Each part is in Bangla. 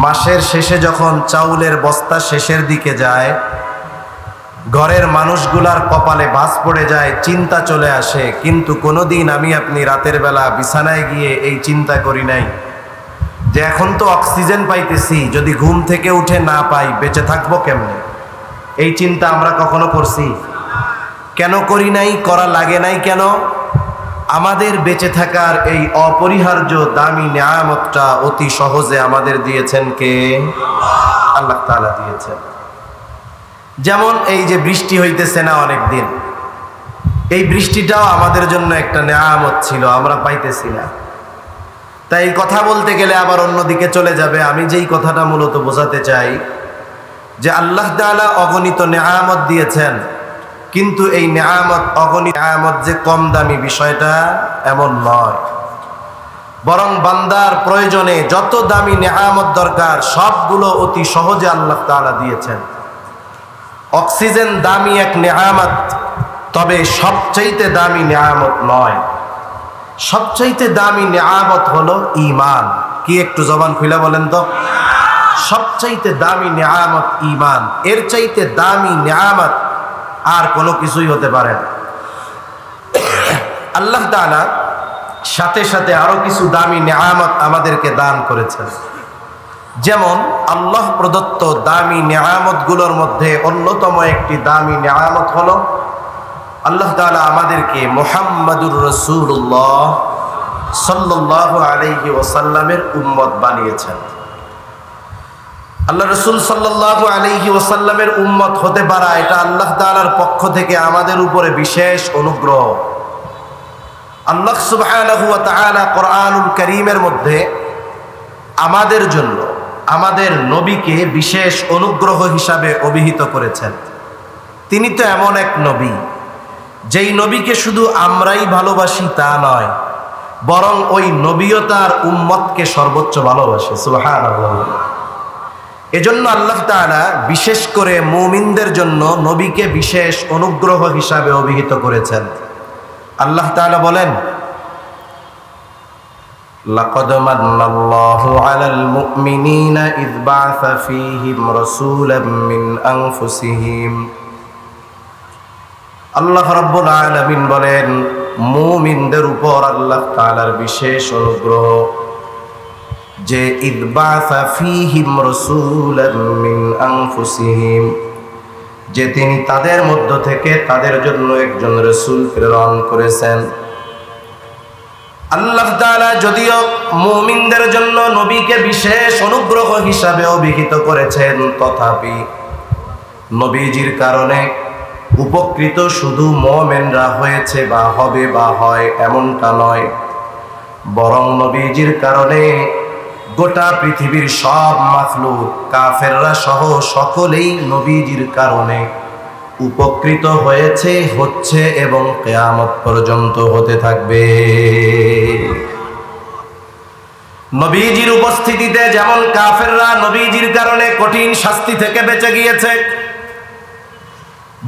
মাসের শেষে যখন চাউলের বস্তা শেষের দিকে যায়, ঘরের মানুষগুলার কপালে ভাঁজ পড়ে যায়, চিন্তা চলে আসে। কিন্তু কোনোদিন আমি আপনি রাতের বেলা বিছানায় গিয়ে এই চিন্তা করি নাই যে এখন তো অক্সিজেন পাইতেছি, যদি ঘুম থেকে উঠে না পাই বেঁচে থাকবো কেমনে? এই চিন্তা আমরা কখনো করছি? কেন করি নাই? করা লাগে নাই কেন? আমাদের বেঁচে থাকার এই অপরিহার্য দামি নিয়ামতটা অতি সহজে আমাদের দিয়েছেন কে? আল্লাহ তাআলা দিয়েছেন। যেমন এই যে বৃষ্টি হইতেছে না অনেক দিন, এই বৃষ্টিটাও আমাদের জন্য একটা নিয়ামত ছিল, আমরা পাইতেছি না। তাই এই কথা বলতে গেলে আবার অন্যদিকে চলে যাবে। আমি যেই কথাটা মূলত বোঝাতে চাই যে আল্লাহ তাআলা অগণিত নিয়ামত দিয়েছেন, কিন্তু এই নিয়ামত অগণিত নিয়ামত যে কম দামি বিষয়টা এমন নয়, বরং বান্দার প্রয়োজনে যত দামি নিয়ামত দরকার সবগুলো অতি সহজে আল্লাহ তাআলা দিয়েছেন। অক্সিজেন দামি এক নিয়ামত, তবে সবচাইতে দামি নিয়ামত নয়। সবচাইতে দামি নিয়ামত হলো ঈমান। কি একটু জবান খুলে বলেন তো? সবচাইতে দামি নিয়ামত ঈমান। এর চাইতে দামি নিয়ামত আর কোনো কিছুই হতে পারে না। আল্লাহ তাআলা সাথে সাথে আরো কিছু দামি নিয়ামত আমাদেরকে দান করেছেন। যেমন আল্লাহ প্রদত্ত দামি নিয়ামতগুলোর মধ্যে অন্যতম একটি দামি নিয়ামত হলো আল্লাহ তাআলা আমাদেরকে মুহাম্মাদুর রাসূলুল্লাহ সাল্লাল্লাহু আলাইহি ওয়াসাল্লামের উম্মত বানিয়েছেন। আল্লাহ রাসূল সাল্লাল্লাহু আলাইহি ওয়াসাল্লামের উম্মত হতে পারা এটা আল্লাহ তাআলার পক্ষ থেকে আমাদের উপরে বিশেষ অনুগ্রহ। আল্লাহ সুবহানাহু ওয়া তাআলা কোরআনুল কারীমের মধ্যে আমাদের জন্য আমাদের নবীকে বিশেষ অনুগ্রহ হিসাবে অভিহিত করেছেন। তিনি তো এমন এক নবী, যেই নবীকে শুধু আমরাই ভালোবাসি তা নয়, বরং ওই নবীও তার উম্মতকে সর্বোচ্চ ভালোবাসে। সুবহানাল্লাহ। এজন্য আল্লাহ তাআলা বিশেষ করে মুমিনদের জন্য নবীকে বিশেষ অনুগ্রহ হিসাবে অভিহিত করেছেন। আল্লাহ তাআলা বলেন, লাকাদ মান্নাল্লাহু আলাল মুমিনিনা ইয বা'আসা ফীহিম রাসূলাম মিন আনফুসিহিম। আল্লাহ রাব্বুল আলামিন বলেন, মুমিনদের উপর আল্লাহ তাআলার বিশেষ অনুগ্রহ যে ইয বা'আসা ফীহিম রাসূলাম মিন আনফুসিহিম, যে তিনি তাদের মধ্য থেকে তাদের জন্য একজন রাসূল প্রেরণ করেছেন। আল্লাহ তাআলা যদিও মুমিনদের জন্য নবীকে বিশেষ অনুগ্রহ হিসাবে অভিহিত করেছেন, তথাপি নবীজির কারণে উপকৃত শুধু মুমিনরা হয়েছে বা হবে বা হয় এমনটা নয়, বরং নবীজির কারণে গোটা পৃথিবীর সব মাখলুক কাফেররা সহ সকলেই নবীজির কারণে উপকৃত হয়েছে, হচ্ছে এবং কিয়ামত পর্যন্ত হতে থাকবে। নবীজির উপস্থিতিতে যেমন কাফেররা নবীজির কারণে কঠিন শাস্তি থেকে বেঁচে গিয়েছে,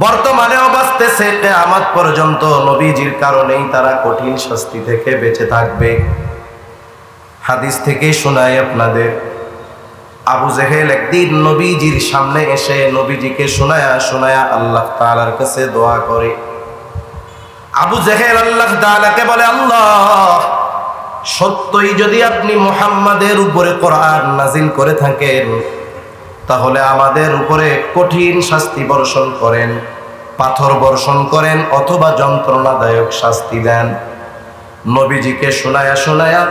বর্তমানেও বাঁচতেছে, কিয়ামত পর্যন্ত নবীজির কারণেই তারা কঠিন শাস্তি থেকে বেঁচে থাকবে। হাদিস থেকে শোনাই আপনাদের, আবু জেহেল একদিন নবীজির সামনে এসে নবীজিকে শোনায়া শোনায়া আল্লাহ তাআলার কাছে দোয়া করে। আবু জেহেল আল্লাহ তাআলাকে বলে, আল্লাহ, সত্যই যদি আপনি মুহাম্মাদের উপরে কোরআন নাজিল করে থাকেন, তাহলে আমাদের উপরে কঠিন শাস্তি বর্ষণ করেন, পাথর বর্ষণ করেন, অথবা যন্ত্রণাদায়ক শাস্তি দেন। নবীজিকে শোনায়া শোনায়া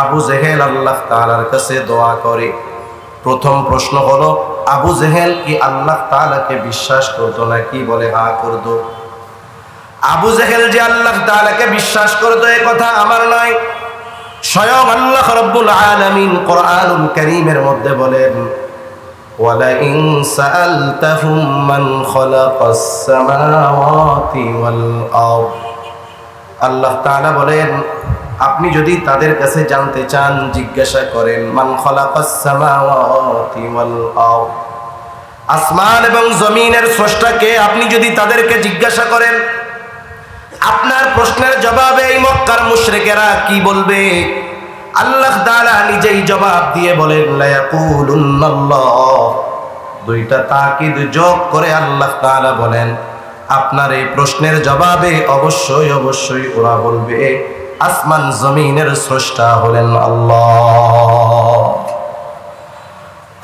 আবু জেহেল আল্লাহ তাআলার কাছে দোয়া করে। প্রথম প্রশ্ন হলো, আবু জেহেল কি আল্লাহ তাআলাকে বিশ্বাস করতো নাকি? বলে হ্যাঁ করতো। আবু জেহেল যে আল্লাহ তাআলাকে বিশ্বাস করতো এ কথা আমার নয়, স্বয়ং আল্লাহ রাব্বুল আলামিন কোরআনুল কারীমের মধ্যে বলেন, ওয়ালা ইন সাআলতাহুম মান খালাকাস সামাওয়াতি ওয়াল আরদ। আল্লাহ তাআলা বলেন, আপনি যদি তাদের কাছে জানতে চান, জিজ্ঞাসা করেন, মান খালাকাস সামাওয়াতি ওয়াল আরদ, আসমান এবং জমিনের স্রষ্টাকে আপনি যদি তাদেরকে জিজ্ঞাসা করেন, আপনার প্রশ্নের জবাবে এই মক্কার মুশরিকেরা কি বলবে? আল্লাহ তাআলা নিজেই জবাব দিয়ে বলেন লা ইয়াকুলুন্নাল্লাহ। দুইটা তাকিদ যোগ করে আল্লাহ তাআলা বলেন আপনার এই প্রশ্নের জবাবে অবশ্যই অবশ্যই ওরা বলবে আসমান জমিনের স্রষ্টা হলেন আল্লাহ।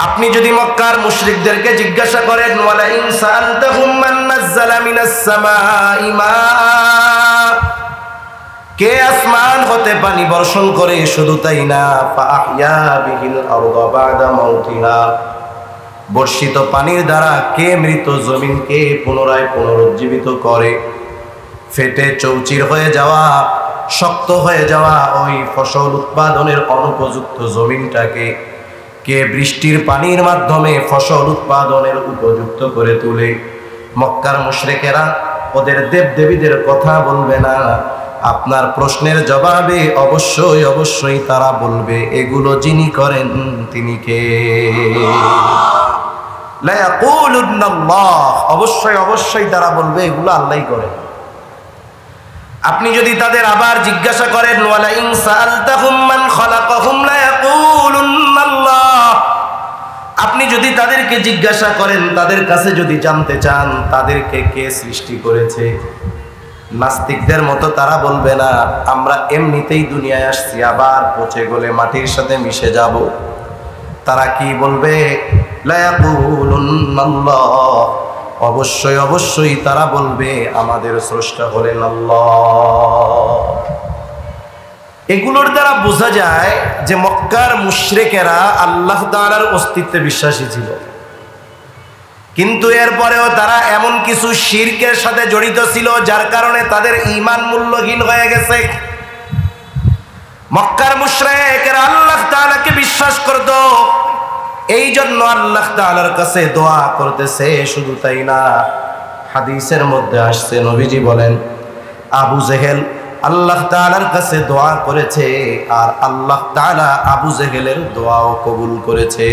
আপনি যদি মক্কার মুশরিকদেরকে জিজ্ঞাসা করেন ওয়ালা ইন সাআলতাহুম মান নাযালা মিনাস সামাই মা, কে আসমান হতে পানি বর্ষণ করে, শুধু তাই না ফাআহইয়া বিহিল আরদা বা'দা মাউতিহা, বর্ষিত পানির দ্বারা কে মৃত জমিনকে পুনরায় পুনরুজ্জীবিত করে, ফেটে চৌচির হয়ে যাওয়া শক্ত হয়ে যাওয়া ওই ফসল উৎপাদনের অনুপযুক্ত জমিনটাকে কে বৃষ্টির পানির মাধ্যমে ফসল উৎপাদনের উপযুক্ত করে তোলে। মক্কার মুশরিকেরা ওদের দেবদেবীদের কথা বলবে না, আপনার প্রশ্নের জবাবে অবশ্যই অবশ্যই তারা বলবে এগুলো যিনি করেন তিনি কে। লা ইয়াকুলুন্নাল্লাহ, অবশ্যই অবশ্যই তারা বলবে এগুলো আল্লাহই করেন। আপনি যদি তাদের আবার জিজ্ঞাসা করেন ওয়ালা ইন সাআলতাহুম মান খালাকাহুম লা ইয়াকুলুন্নাল্লাহ, আপনি যদি তাদেরকে জিজ্ঞাসা করেন, তাদের কাছে যদি জানতে চান তাদেরকে কে সৃষ্টি করেছে, নাস্তিকদের মতো তারা বলবে না আমরা এমনিতেই দুনিয়ায় আসছি আবার পচে গলে মাটির সাথে মিশে যাব। তারা কি বলবে লা ইয়াকুলুন্নাল্লাহ, অবশ্যই অবশ্যই তারা বলবে আমাদের স্রষ্টা হলেন আল্লাহ। এগুলোর দ্বারা বোঝা যায় যে মক্কার মুশরিকেরা আল্লাহ তাআলার অস্তিত্বে বিশ্বাসী ছিল, কিন্তু এরপরেও তারা এমন কিছু শিরকের সাথে জড়িত ছিল যার কারণে তাদের ঈমান মূল্যহীন হয়ে গেছে। মক্কার মুশরিকেরা আল্লাহ তাআলাকে বিশ্বাস করত, এই জন্য আল্লাহ তাআলার কাছে দোয়া করতেছে। শুধু তাই না, হাদিসের মধ্যে আসছে নবীজি বলেন আবু জেহেল আল্লাহ তাআলার কাছে দোয়া করেছে আর আল্লাহ তাআলা আবু জেহেলের দোয়াও কবুল করেছে।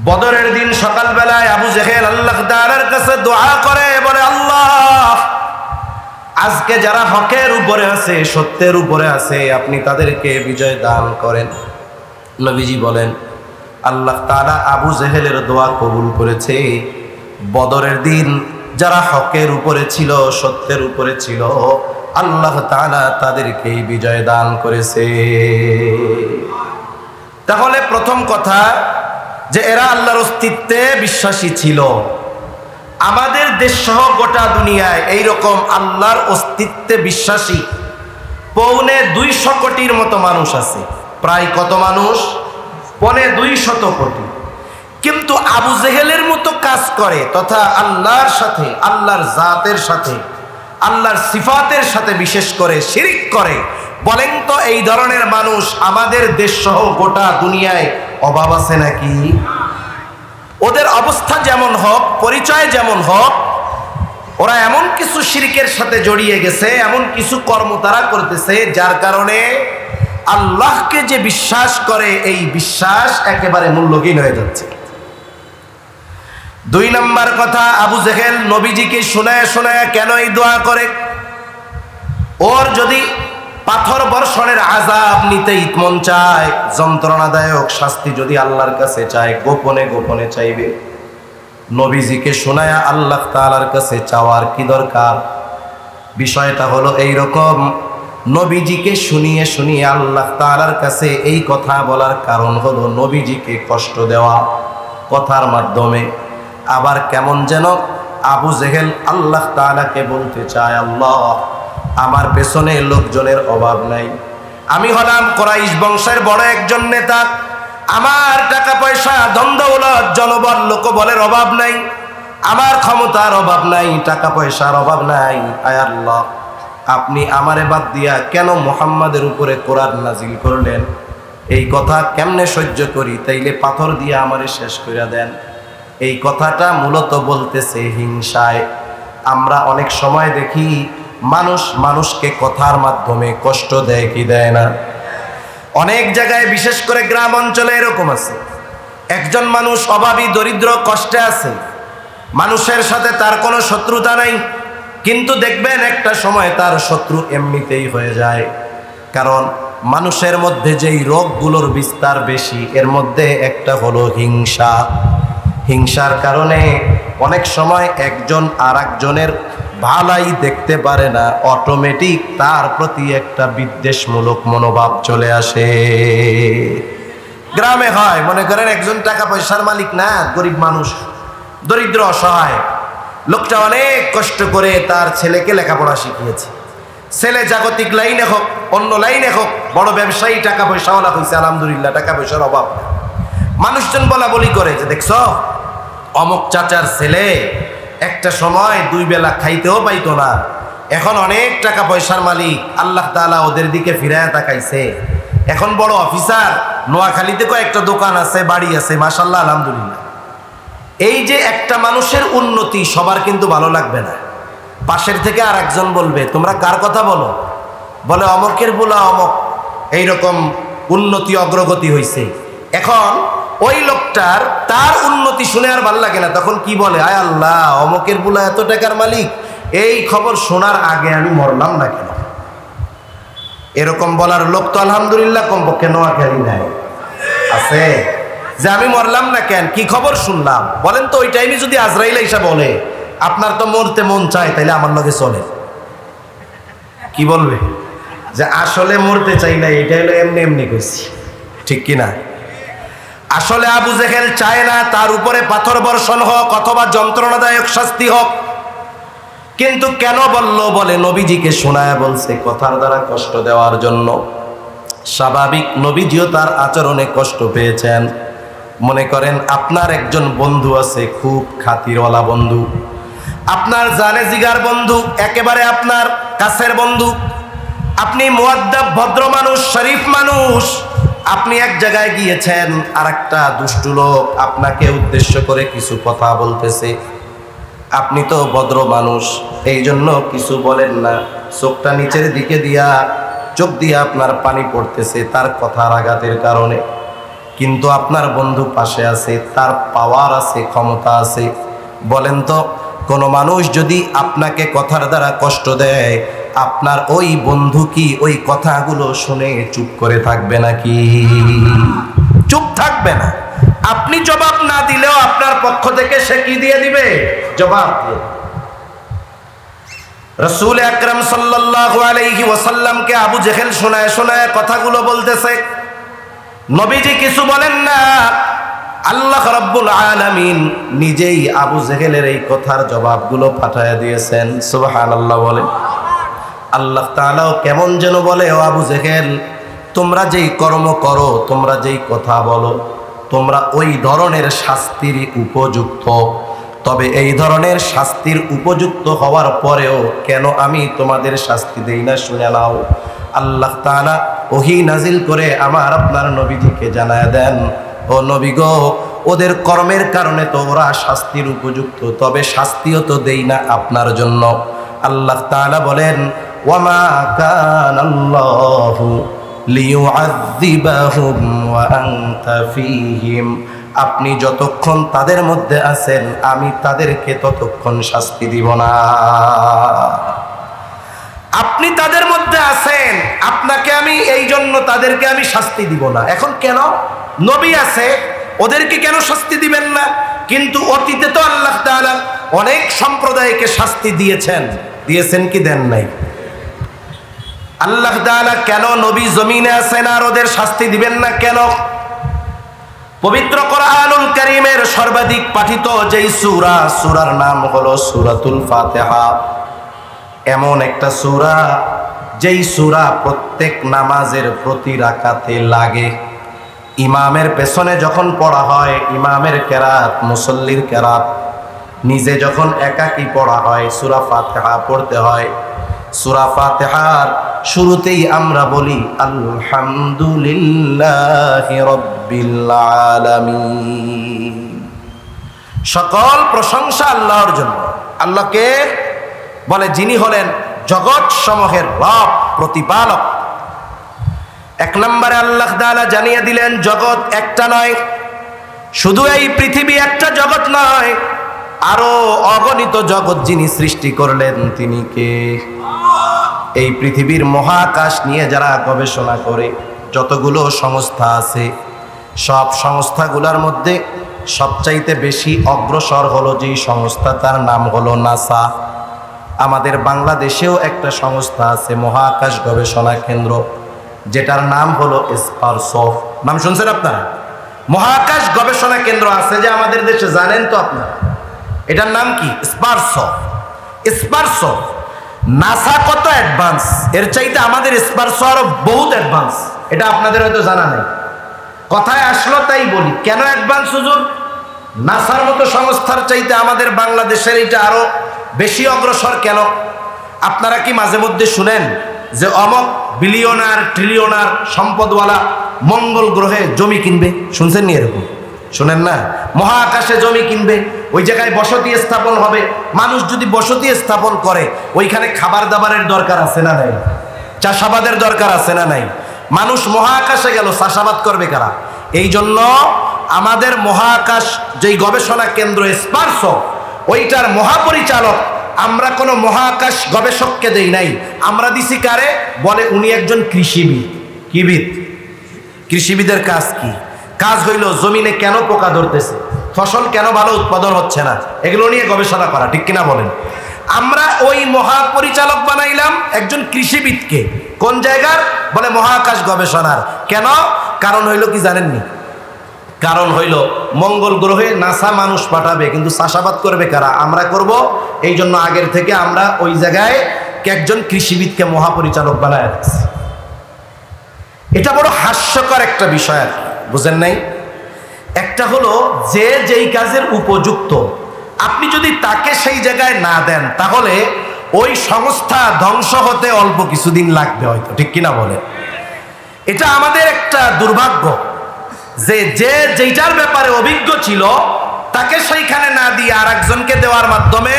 বদরের দিন সকালবেলায় আবু জেহেল আল্লাহ তাআলার কাছে দোয়া করে, বলে আল্লাহ আজকে যারা হকের উপরে আছে, সত্যের উপরে আছে, আপনি তাদেরকে বিজয় দান করেন। নবীজি বলেন আল্লাহ তাআলা আবু জেহেলের দোয়া কবুল করেছে। বদরের দিন যারা হকের উপরে ছিল, সত্যের উপরে ছিল, আল্লাহ তাআলা তাদেরকে বিজয় দান করেছে। তাহলে প্রথম কথা যে এরা আল্লাহর অস্তিত্বে বিশ্বাসী ছিল। আমাদের দেশ সহ গোটা দুনিয়ায় এইরকম আল্লাহর অস্তিত্বে বিশ্বাসী 250 কোটির মতো মানুষ আছে। প্রায় কত মানুষ? 250 কোটি। কিন্তু আবু জেহেলের মতো কাজ করে তথা আল্লাহর সাথে, আল্লাহর জাতের সাথে, আল্লাহর সিফাতের সাথে বিশেষ করে শিরিক করে, বলেন তো এই ধরনের মানুষ আমাদের দেশ সহ গোটা দুনিয়ায় অভাব আছে নাকি? ওদের অবস্থা যেমন হোক, পরিচয় যেমন হোক, ওরা এমন কিছু শিরকের সাথে জড়িয়ে গেছে, এমন কিছু কর্ম তারা করতেছে যার কারণে আল্লাহকে যে বিশ্বাস করে এই বিশ্বাস একেবারে মূল্যহীন হয়ে যাচ্ছে। 2 নম্বর কথা, আবু জেহেল নবীজিকে শোনায় শোনায় কেন এই দোয়া করে? ওর যদি পাথর বর্ষণের আযাব নিতে মন চায়, যন্ত্রণাদায়ক শাস্তি যদি আল্লাহর কাছে চায়, গোপনে গোপনে চাইবে। নবীজিকে শোনায়া আল্লাহ তাআলার কাছে চাওয়ার কি দরকার? বিষয়টা হলো এইরকম, নবীজিকে শুনিয়ে শুনিয়ে আল্লাহ তাআলার কাছে এই কথা বলার কারণ হলো নবীজিকে কষ্ট দেওয়া কথার মাধ্যমে। আবার কেমন যেন আবু জেহেল আল্লাহ তাআলাকে বলতে চায়, আল্লাহ আমার পেছনে লোকজনের অভাব নাই, আমি হলাম কুরাইশ বংশের বড় একজন নেতা, আমার টাকা পয়সা ধন দৌলত জনবল লোকবলের অভাব নাই, আমার ক্ষমতার অভাব নাই, টাকা পয়সার অভাব নাই। আয় আল্লাহ, আপনি আমারে বাদ দিয়া কেন মুহাম্মাদের উপরে কোরআন নাজিল করলেন? এই কথা কেমনে সহ্য করি? তাইলে পাথর দিয়ে আমারে শেষ করে দেন। এই কথাটা মূলত বলতেছে হিংসায়। আমরা অনেক সময় দেখি মানুষ মানুষকে কথার মাধ্যমে কষ্ট দেয় কি দেয় না? অনেক জায়গায় বিশেষ করে গ্রাম অঞ্চলে এরকম আছে, একজন মানুষ অভাবী, দরিদ্র, কষ্টে আছে, মানুষের সাথে তার কোনো শত্রুতা নাই, কিন্তু দেখবেন একটা সময় তার শত্রু এমনিতেই হয়ে যায়। কারণ মানুষের মধ্যে যেই রোগগুলোর বিস্তার বেশি, এর মধ্যে একটা হলো হিংসা। হিংসার কারণে অনেক সময় একজন আর একজনের ভালাই দেখতে পারে না, অটোমেটিক তার প্রতি একটা বিদ্বেষমূলক মনোভাব চলে আসে। গ্রামে হয়, মনে করেন একজন টাকা পয়সার মালিক না, গরিব মানুষ, দরিদ্র অসহায় লোকটা অনেক কষ্ট করে তার ছেলেকে লেখাপড়া শিখিয়েছে। ছেলে জাগতিক লাইনে হোক, অন্য লাইনে হোক, বড় ব্যবসায়ী, টাকা পয়সাওয়ালা হয়েছে, আলহামদুলিল্লাহ, টাকা পয়সার অভাব। মানুষজন বলা বলি করে যে দেখছ অমুক চাচার ছেলে একটা সময় 2 বেলা খাইতেও পাইতো না, এখন অনেক টাকা পয়সার মালিক, আল্লাহ তাআলা ওদের দিকে ফিরায়া তাকাইছে, এখন বড় অফিসার, নোয়াখালীতে কয়েকটা দোকান আছে, বাড়ি আছে, মাশাআল্লাহ, আলহামদুলিল্লাহ। এই যে একটা মানুষের উন্নতি সবার কিন্তু ভালো লাগবে না। পাশের থেকে আর একজন বলবে তোমরা কার কথা বলো, বলে অমকের বুলা অমক এইরকম উন্নতি অগ্রগতি হয়েছে। এখন ওই লোকটার তার উন্নতি শুনে আর ভালো লাগে না, তখন কি বলে, আয় আল্লাহ, অমকের বুলা এত টাকার মালিক, এই খবর শোনার আগে আমি মরলাম না কেন। এরকম বলার লোক তো আলহামদুলিল্লাহ কমপক্ষে নোয়াখালী নাই, আছে, যে আমি মরলাম না কেন, কি খবর শুনলাম। বলেন তো ওই টাইমে যদি আজরাইল এসে বলে আপনার তো মরতে মন চায়, তাইলে আমার লগে চলে, কি বলবে, যে আসলে মরতে চাই না, এটা হলো এমনি এমনি কইছি, ঠিক কিনা। আসলে আবু জেহেল চায় না তার উপরে পাথর বর্ষণ হোক অথবা যন্ত্রণাদায়ক শাস্তি হোক, কিন্তু কেন বলল, বলে নবীজিকে শোনায় বলছে কথার দ্বারা কষ্ট দেওয়ার জন্য। স্বাভাবিক, নবীজিও তার আচরণে কষ্ট পেয়েছেন। মনে করেন আপনার একজন বন্ধু আছে, খুব খাতিরওয়ালা বন্ধু, আপনার জানে জিগার বন্ধু, একেবারে আপনার কাছের বন্ধু, আপনি মুআদ্দাব ভদ্র মানুষ, শরীফ মানুষ, আপনি এক জায়গায় গিয়েছেন, আর একটা দুষ্টু লোক আপনাকে উদ্দেশ্য করে কিছু কথা বলতেছে, আপনি তো ভদ্র মানুষ, এই জন্য কিছু বলেন না, চোখটা নিচের দিকে দিয়া, চোখ দিয়ে আপনার পানি পড়তেছে তার কথার আঘাতের কারণে, কিন্তু আপনার বন্ধু পাশে আছে, তার পাওয়ার আছে, ক্ষমতা আছে। বলেন তো কোনো মানুষ যদি আপনাকে কথার দ্বারা কষ্ট দেয়, আপনার ওই বন্ধু কি ওই কথাগুলো শুনে চুপ করে থাকবে নাকি? চুপ থাকবে না। আপনি জবাব না দিলেও আপনার পক্ষ থেকে সে কি দিয়ে দিবে? জবাব দিয়ে। রাসূল আকরাম সাল্লাল্লাহু আলাইহি ওয়াসাল্লামকে আবু জেহেল শোনায় শোনায় কথাগুলো বলতেছে, নবীজি কিছু বলেন না, আল্লাহ রাব্বুল আলামিন নিজেই আবু জেহেলের এই কথার জবাবগুলো পাঠায় দিয়েছেন। সুবহানাল্লাহ বলেন। আল্লাহ তাআলাও কেমন যেন বলে, ও আবু জেহেল, তোমরা যেই কর্ম করো, তোমরা যেই কথা বলো, তোমরা ওই ধরনের শাস্তির উপযুক্ত। তবে এই ধরনের শাস্তির উপযুক্ত হওয়ার পরেও কেন আমি তোমাদের শাস্তি দেই না শুনে নাও। আল্লাহ তাআলা ওহী নাজিল করে আমার আপনার নবীজিকে জানায় দেন, ও নবী গো, ওদের কর্মের কারণে তো ওরা শাস্তির উপযুক্ত, তবে শাস্তিও তো দেই না আপনার জন্য। আল্লাহ তাআলা বলেন, ওয়ামা কানাল্লাহু লিয়ুআযযিবাহুম ওয়া আনতা ফীহিম, আপনি যতক্ষণ তাদের মধ্যে আছেন আমি তাদেরকে ততক্ষণ শাস্তি দিব না। আপনি তাদের মধ্যে আছেন, আপনাকে আমি এই জন্য তাদেরকে আমি শাস্তি দিব না। এখন কেন? নবী আছে, ওদেরকে কেন শাস্তি দিবেন না? কিন্তু অতীতে তো আল্লাহ তাআলা অনেক সম্প্রদায়কে শাস্তি দিয়েছেন, দিয়েছেন কি দেন নাই? আল্লাহ তাআলা কেন নবী জমিনে আছেন আর ওদের শাস্তি দিবেন না কেন? পবিত্র কোরআনুল কারীমের সর্বাধিক পাঠিত যেই সূরা, সূরার নাম হলো সূরাতুল ফাতিহা। এমন একটা সূরা যেই সূরা প্রত্যেক নামাজের প্রতি রাকাতে লাগে। ইমামের পেছনে যখন পড়া হয়, ইমামের কেরাত, মুসল্লির কেরাত, নিজে যখন একাকী পড়া হয়, সূরা ফাতিহা পড়তে হয়। সূরা ফাতিহার শুরুতেই আমরা বলি আলহামদুলিল্লাহি রাব্বিল আলামিন। সকল প্রশংসা আল্লাহর জন্য। আল্লাহকে বলে যিনি হলেন জগৎ সমূহের রব, প্রতিপালক। এক নম্বরে আল্লাহ তাআলা জানিয়ে দিলেন জগৎ একটা নয়, শুধু এই পৃথিবী একটা জগৎ নয়, আরো অগণিত জগৎ যিনি সৃষ্টি করলেন তিনি কে? এই পৃথিবীর মহাকাশ নিয়ে যারা গবেষণা করে, যতগুলো সংস্থা আছে, সব সংস্থাগুলোর মধ্যে সবচাইতে বেশি অগ্রসর হলো যেই সংস্থা, তার নাম হলো নাসা। আমাদের বাংলাদেশেও একটা সংস্থা আছে, মহাকাশ গবেষণা কেন্দ্র, যেটার নাম হলো স্পারসফ। নাম শুনছেন আপনারা? মহাকাশ গবেষণা কেন্দ্র আছে যে আমাদের দেশে, জানেন তো আপনারা? এটার নাম কি? স্পারসফ। স্পারসফ। নাসা কত অ্যাডভান্স, এর চাইতে আমাদের স্পারসফ আরো বহুত অ্যাডভান্স। এটা আপনাদের হয়তো জানা নেই, কথায় আসলো তাই বলি। কেন অ্যাডভান্স হুজুর? নাসার মতো সংস্থার চাইতে আমাদের বাংলাদেশের এটা আরো বেশি অগ্রসর কেন? আপনারা কি মাঝে মধ্যে শুনেন যে অমক বিলিয়নার ট্রিলিয়নার সম্পদওয়ালা মঙ্গল গ্রহে জমি কিনবে? শুনছেন নি এরকম? শুনেন না? মহাকাশে জমি কিনবে, ওই জায়গায় বসতি স্থাপন হবে। মানুষ যদি বসতি স্থাপন করে, ওইখানে খাবার দাবারের দরকার আছে না নাই? চাষাবাদের দরকার আছে না নাই? মানুষ মহাকাশে গেল, চাষাবাদ করবে কারা? এই জন্য আমাদের মহাকাশ যেই গবেষণা কেন্দ্র স্পারসফ, ওইটার মহাপরিচালক আমরা কোনো মহাকাশ গবেষককে দেই নাই, আমরা দিছি কারে? বলে উনি একজন কৃষিবিদ। কিবিদ? কৃষিবিদের কাজ কি? কাজ হইল জমিনে কেন পোকা ধরতেছে, ফসল কেন ভালো উৎপাদন হচ্ছে না, এগুলো নিয়ে গবেষণা করা, ঠিক কিনা বলেন? আমরা ওই মহাপরিচালক বানাইলাম একজন কৃষিবিদকে। কোন জায়গার? বলে মহাকাশ গবেষণার। কেন? কারণ হইল কি জানেননি? কারণ হইল মঙ্গল গ্রহে নাসা মানুষ পাঠাবে, কিন্তু চাষাবাদ করবে কারা? আমরা করব। এই জন্য আগের থেকে আমরা ওই জায়গায় একজন কৃষিবিদকে মহাপরিচালক বানায় রাখছি। এটা বড় হাস্যকর একটা বিষয়, আর বুঝেন নাই? একটা হলো যে যেই কাজের উপযুক্ত, আপনি যদি তাকে সেই জায়গায় না দেন, তাহলে ওই সংস্থা ধ্বংস হতে অল্প কিছুদিন লাগবে হয়তো, ঠিক কিনা বলে? এটা আমাদের একটা দুর্ভাগ্য যে যে যেটার ব্যাপারে অভিজ্ঞ ছিল তাকে সেইখানে না দিয়ে আর একজনকে দেওয়ার মাধ্যমে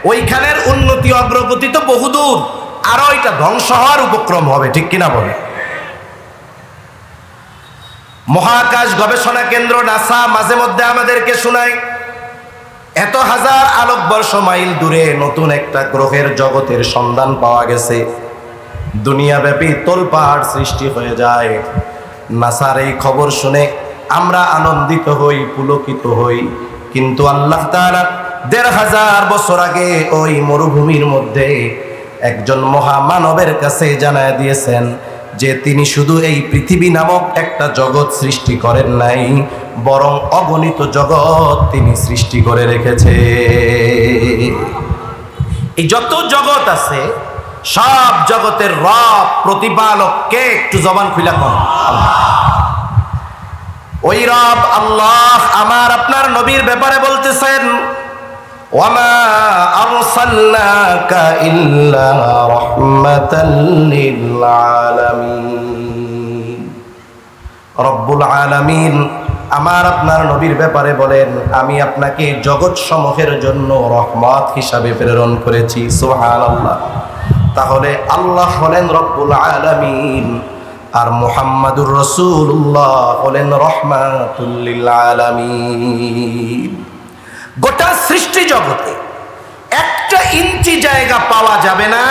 ওইখানের উন্নতি অগ্রগতি তো বহুদূর, আরো এটা ধ্বংস হওয়ার উপক্রম হবে, ঠিক কিনা বলে? মহাকাশ গবেষণা কেন্দ্র নাসা মাঝে মধ্যে আমাদেরকে শোনায় এত হাজার আলোকবর্ষ মাইল দূরে নতুন একটা গ্রহের জগতের সন্ধান পাওয়া গেছে। দুনিয়াব্যাপী তোলপাড় সৃষ্টি হয়ে যায়। নাসার এই খবর শুনে আমরা আনন্দিত হই, পুলকিত হই, কিন্তু আল্লাহ তাআলা ১৫০০ বছর আগে ওই মরুভূমির মধ্যে একজন মহামানবের কাছে জানায় দিয়েছেন যে তিনি শুধু এই পৃথিবী নামক একটা জগৎ সৃষ্টি করেন নাই, বরং অগণিত জগৎ তিনি সৃষ্টি করে রেখেছে। এই যত জগৎ আছে সব জগতের রব প্রতিপালক কে? একটু জবান খুলে কন। ওই রব আল্লাহ আমার আপনার নবীর ব্যাপারে বলতেছেন, ওয়ামা আরসালনাকা ইল্লা রাহমাতাল লিল আলামিন। রব্বুল আলামিন আমার আপনার নবীর ব্যাপারে বলেন, আমি আপনাকে জগৎ সমূহের জন্য রহমত হিসাবে প্রেরণ করেছি। সুবহানাল্লাহ। তাহলে আল্লাহ হলেন রব্বুল আলামিন আর মুহাম্মাদুর রাসূলুল্লাহ হলেন রাহমাতুল লিল আলামিন। গোটা সৃষ্টি জগতে একটা ইঞ্চি জায়গা পাওয়া যাবে না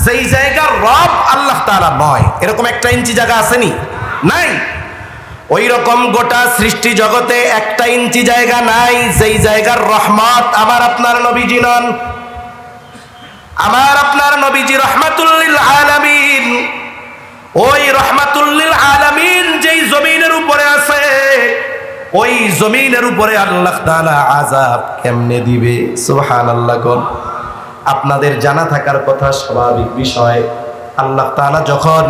যেই জায়গার রব আল্লাহ তাআলা নয়। এরকম একটা ইঞ্চি জায়গা আসেনি? নাই। ওই রকম গোটা সৃষ্টি জগতে একটা ইঞ্চি জায়গা নাই যেই জায়গার রহমত আমার আপনার নবীজি নন। আমার আপনার নবীজি রাহমাতুল লিল আলামিন। ওই রাহমাতুল লিল আলামিন যেই জমিনের উপরে আছে, ওই জমিনের উপরে আল্লাহ তাআলা আযাব কেমনে দিবে? সুবহানাল্লাহ। কোন আপনাদের জানা থাকার কথা স্বাভাবিক বিষয়, আল্লাহ তাআলা যখন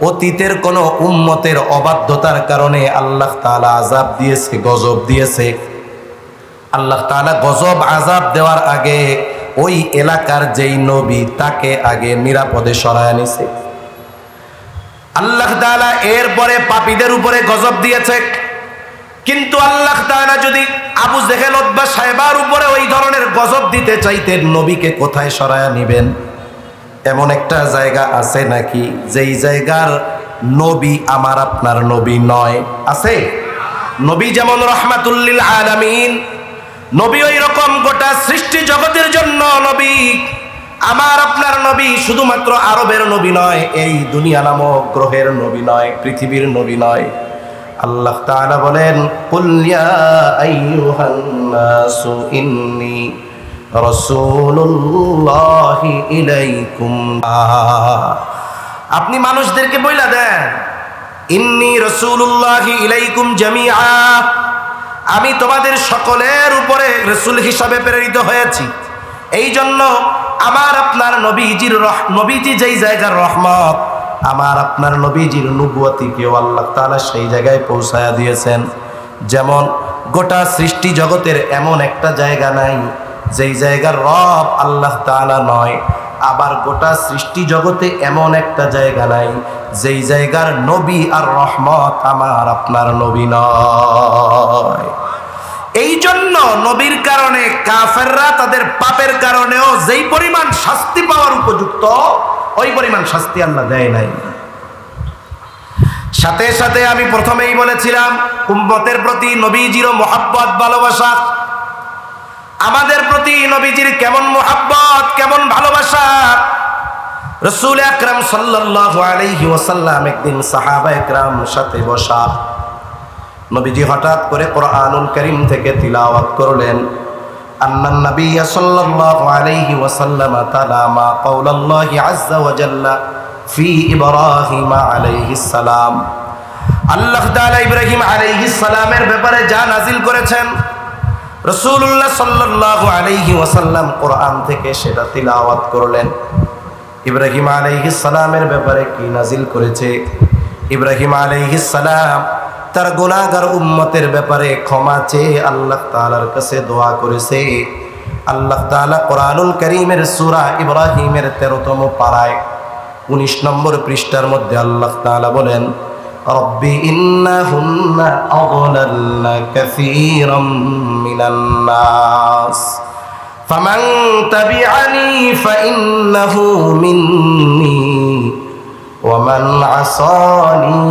অতীতের কোন উম্মতের অবাধ্যতার কারণে আল্লাহ তাআলা আযাব দিয়েছে, গজব দিয়েছে, আল্লাহ তাআলা গজব আযাব দেওয়ার আগে ওই এলাকার যেই নবী তাকে আগে নিরাপদে সরায় নিছে। আল্লাহ তাআলা এরপরে পাপীদের উপরে গজব দিয়েছে। কিন্তু আল্লাহ তাআলা যদি আবু জেহেল উতবা সাহেবার উপরে ওই ধরনের গজব দিতে চাইতেন, নবীকে কোথায় সরায়া নিবেন? এমন একটা জায়গা আছে নাকি যেই জায়গার নবী আমার আপনার নবী নয়? আছে? নবী যেমন রাহমাতুল লিল আলামিন, নবী ওই রকম গোটা সৃষ্টি জগতের জন্য নবী। আমার আপনার নবী শুধুমাত্র আরবের নবী নয়, এই দুনিয়া নামক গ্রহের নবী নয়, পৃথিবীর নবী নয়। আল্লাহ তাআলা বলেন, কুল ইয়া আইয়ুহান নাসু ইন্নী রাসূলুল্লাহি ইলাইকুম। আপনি মানুষদেরকে বইলা দেন, ইন্নী রাসূলুল্লাহি ইলাইকুম জামিআ, আমি তোমাদের সকলের উপরে রাসূল হিসাবে প্রেরিত হয়েছি। এই জন্য আমার আপনার নবীজি যেই জায়গার রহমত, আমার আপনার নবীজির নবুয়তিকেও আল্লাহ তাআলা সেই জায়গায় পৌঁছায়া দিয়েছেন। যেমন গোটা সৃষ্টি জগতের এমন একটা জায়গা নাই যেই জায়গার রব আল্লাহ তাআলা নয়, আবার গোটা সৃষ্টি জগতে এমন একটা জায়গা নাই যেই জায়গার নবী আর রহমত আমার আপনার নবী নয়। এই জন্য নবীর কারণে কাফেররা তাদের পাপের কারণেও যেই পরিমাণ শাস্তি পাওয়ার উপযুক্ত, ওই পরিমাণ শাস্তি আল্লাহ দেয় নাই। সাথে সাথে আমি প্রথমেই বলেছিলাম, উম্মতের প্রতি নবীজিরও মহাব্বত, ভালোবাসা। আমাদের প্রতি নবীজির কেমন মহাব্বত, কেমন ভালোবাসা। রাসূল আকরাম সাল্লাল্লাহু আলাইহি ওয়াসাল্লাম একদিন সাহাবা একরাম সাথে বসা, নবীজি হঠাৎ করে কোরআনুল কারীম থেকে তিলাওয়াত করলেন, আন্নান নবী সাল্লাল্লাহু আলাইহি ওয়াসাল্লাম তালা মা কাওলাল্লাহি আযজা ওয়া জাল্লা ফি ইব্রাহিম আলাইহিস সালাম। আল্লাহ তাআলা ইব্রাহিম আলাইহিস সালামের ব্যাপারে যা নাজিল করেছেন, রাসূলুল্লাহ সাল্লাল্লাহু আলাইহি ওয়াসাল্লাম কোরআন থেকে সেটা তিলাওয়াত করলেন। ইব্রাহিম আলাইহিস সালামের ব্যাপারে কি নাজিল করেছে? ইব্রাহিম আলাইহিস সালাম তার গুনাহগার উম্মতের ব্যাপারে ক্ষমা চেয়ে আল্লাহ তাআলার কাছে দোয়া করেছে। আল্লাহ তাআলা কোরআনুল কারীমের সূরা ইব্রাহিমের 13তম পারায় 19 নম্বর পৃষ্ঠার মধ্যে আল্লাহ তাআলা বলেন, রব্বি ইন্নাহুন্না আযলালনা কাসীরাম মিনান নাস ফামান তাবিআনি ফাইন্নাহু মিন্নী ওয়ামান আসানি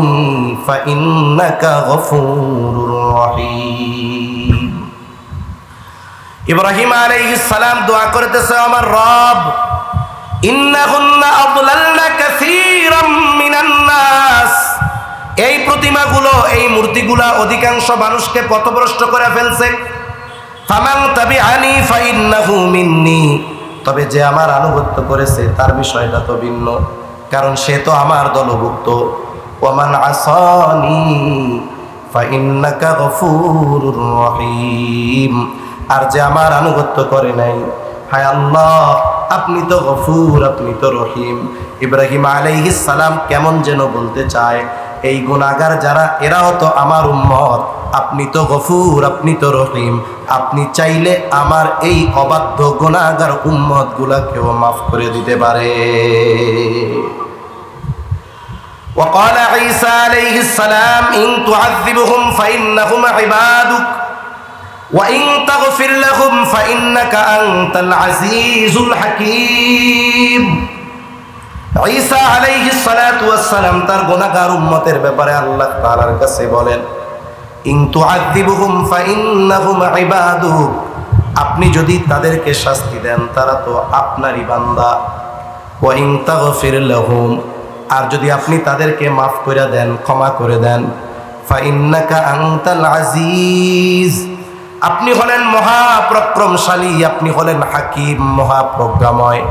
ফাইন্নাকা গফুরুর রহিম। ইব্রাহিম আলাইহিস সালাম দোয়া করতেছে, আমার রব, ইন্নাহুন্না আযলালনা কাসীরাম মিনান নাস, এই প্রতিমাগুলো, এই মূর্তিগুলা অধিকাংশ মানুষকে পথভ্রষ্ট করে ফেলছে। ফামান তাবিআনি ফাইন্নাহু মিন্নী, তবে যে আমার আনুগত্য করেছে তার বিষয়টা তো ভিন্ন, কারণ সে তো আমার দলভুক্ত। ওয়ামান আসানি ফাইন্নাকা গফুরুর রহিম, আর যে আমার আনুগত্য করে নাই, হায় আল্লাহ আপনি তো গফুর, আপনি তো রহিম। ইব্রাহিম আলাইহিস সালাম কেমন যেন বলতে চায়, এই গুনাহগার যারা, এরাও তো আমার উম্মত, আপনি তো গফুর, আপনি তো রহিম, আপনি চাইলে আমার এই অবাধ্য গুনাহগার উম্মত গুলাকেও মাফ করে দিতে পারে। وقال عيسى عليه السلام إن تعذبهم فإنهم عبادك وإن تغفر لهم فإنك أنت العزيز الحكيم। ঈসা আলাইহিস সালাতু ওয়াস সালাম তার গুনাহগার উম্মতের ব্যাপারে আল্লাহ তাআলার কাছে বলেন, ইন তুআযিবুহুম ফাইন্নাহুম ইবাদুক, আপনি যদি তাদেরকে শাস্তি দেন তারা তো আপনারই বান্দা। ওয়া ইন তাগফির লাহুম, আর যদি আপনি তাদেরকে মাফ করে দেন, ক্ষমা করে দেন, ফাইন্নাকা আনতাল আজিজ, আপনি হলেন মহাপরাক্রমশালী, আপনি হলেন হাকিম, মহাপ্রজ্ঞাময়।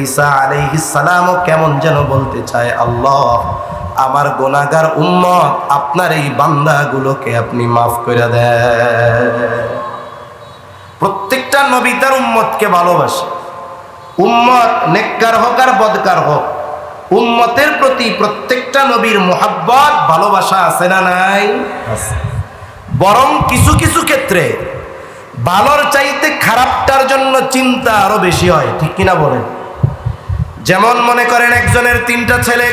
ঈসা আলাইহিস সালামও কেমন যেন বলতে চায়, আল্লাহ আমার গুনাহগার উম্মত, আপনার এই বান্দাগুলোকে আপনি মাফ করে দেন। প্রত্যেকটা নবী তার উম্মতকে ভালোবাসে। উম্মত নেককার হোক আর বদকার হোক, উম্মতের প্রতি প্রত্যেকটা নবীর মুহাব্বত, ভালোবাসা আছে না নাই? বরং কিছু কিছু ক্ষেত্রে ভালোর চাইতে খারাপটার জন্য চিন্তা আরো বেশি হয়, ঠিক কিনা বলেন? যেমন মনে করেন একজনের 3টা ছেলে,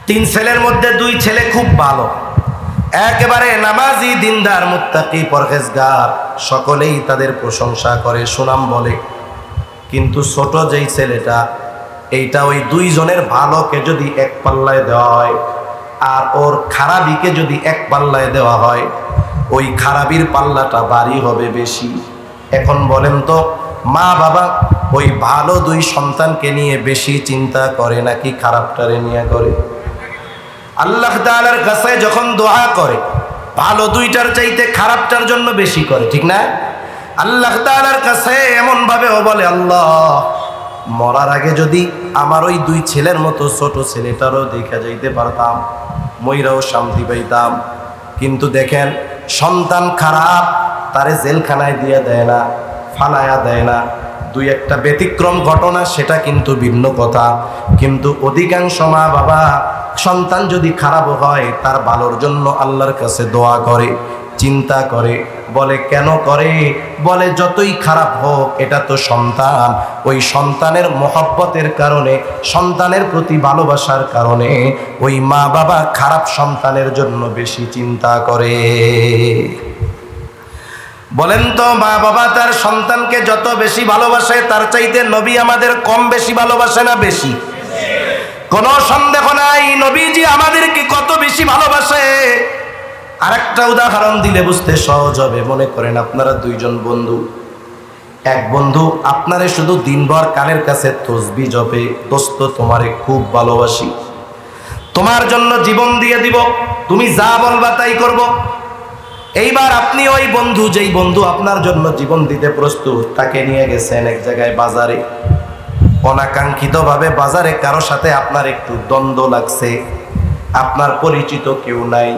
3 ছেলের মধ্যে 2 ছেলে খুব ভালো, একেবারে নামাজি, দিনদার, মুত্তাকি, পরহেজগার, সকলেই তাদের প্রশংসা করে, সুনাম বলে। কিন্তু ছোট যেই ছেলেটা, এইটা ওই 2 জনের ভালোকে যদি এক পাল্লায় দেওয়া হয় আর ওর খারাপিকে যদি এক পাল্লায় দেওয়া হয়, ওই খারাপির পাল্লাটা ভারী হবে বেশি। এখন বলেন তো, মা বাবা ওই ভালো দুই সন্তানকে নিয়ে বেশি চিন্তা করে নাকি খারাপটারে নিয়ে করে? আল্লাহ তাআলার কাছে যখন দোয়া করে ভালো দুইটার চাইতে খারাপটার জন্য বেশি করে, ঠিক না? আল্লাহ তাআলার কাছে এমন ভাবেও বলে, আল্লাহ মরার আগে যদি আমার ওই দুই ছেলের মতো ছোট ছেলেটারও দেখা যাইতে পারতাম, মইরাও শান্তি পাইতাম। কিন্তু দেখেন সন্তান খারাপ, তারে জেলখানায় দিয়ে দেয় না, ফালায়া দেয় না। দুই একটা ব্যতিক্রম ঘটনা, সেটা কিন্তু ভিন্ন কথা। কিন্তু অধিকাংশ মা বাবা সন্তান যদি খারাপ হয় তার ভালোর জন্য আল্লাহর কাছে দোয়া করে, চিন্তা করে। বলে কেন করে? বলে যতই খারাপ হোক এটা তো সন্তান, ওই সন্তানের মহব্বতের কারণে, সন্তানের প্রতি ভালোবাসার কারণে ওই মা বাবা খারাপ সন্তানের জন্য বেশি চিন্তা করে। বলেন তো, মা বাবা তার সন্তানকে যত বেশি ভালোবাসে তার চাইতে নবী আমাদের কম বেশি ভালোবাসে না বেশি? কোনো সন্দেহ নাই নবীজি আমাদেরকে কত বেশি ভালোবাসে। আরেকটা উদাহরণ দিলে বুঝতে সহজ হবে। মনে করেন আপনারা দুইজন বন্ধু, এক বন্ধু আপনারে শুধু দিনভর কানের কাছে তসবিহ জপে, দোস্ত তোমারে খুব ভালোবাসি, তোমার জন্য জীবন দিয়ে দিব, তুমি যা বলবা তাই করব। এইবার আপনি ওই বন্ধু, যেই বন্ধু আপনার জন্য জীবন দিতে প্রস্তুত, তাকে নিয়ে গেছেন এক জায়গায় বাজারে। অনাকাঙ্ক্ষিতভাবে বাজারে কারো সাথে আপনার একটু দ্বন্দ্ব লাগছে, আপনার পরিচিত কেউ নাই।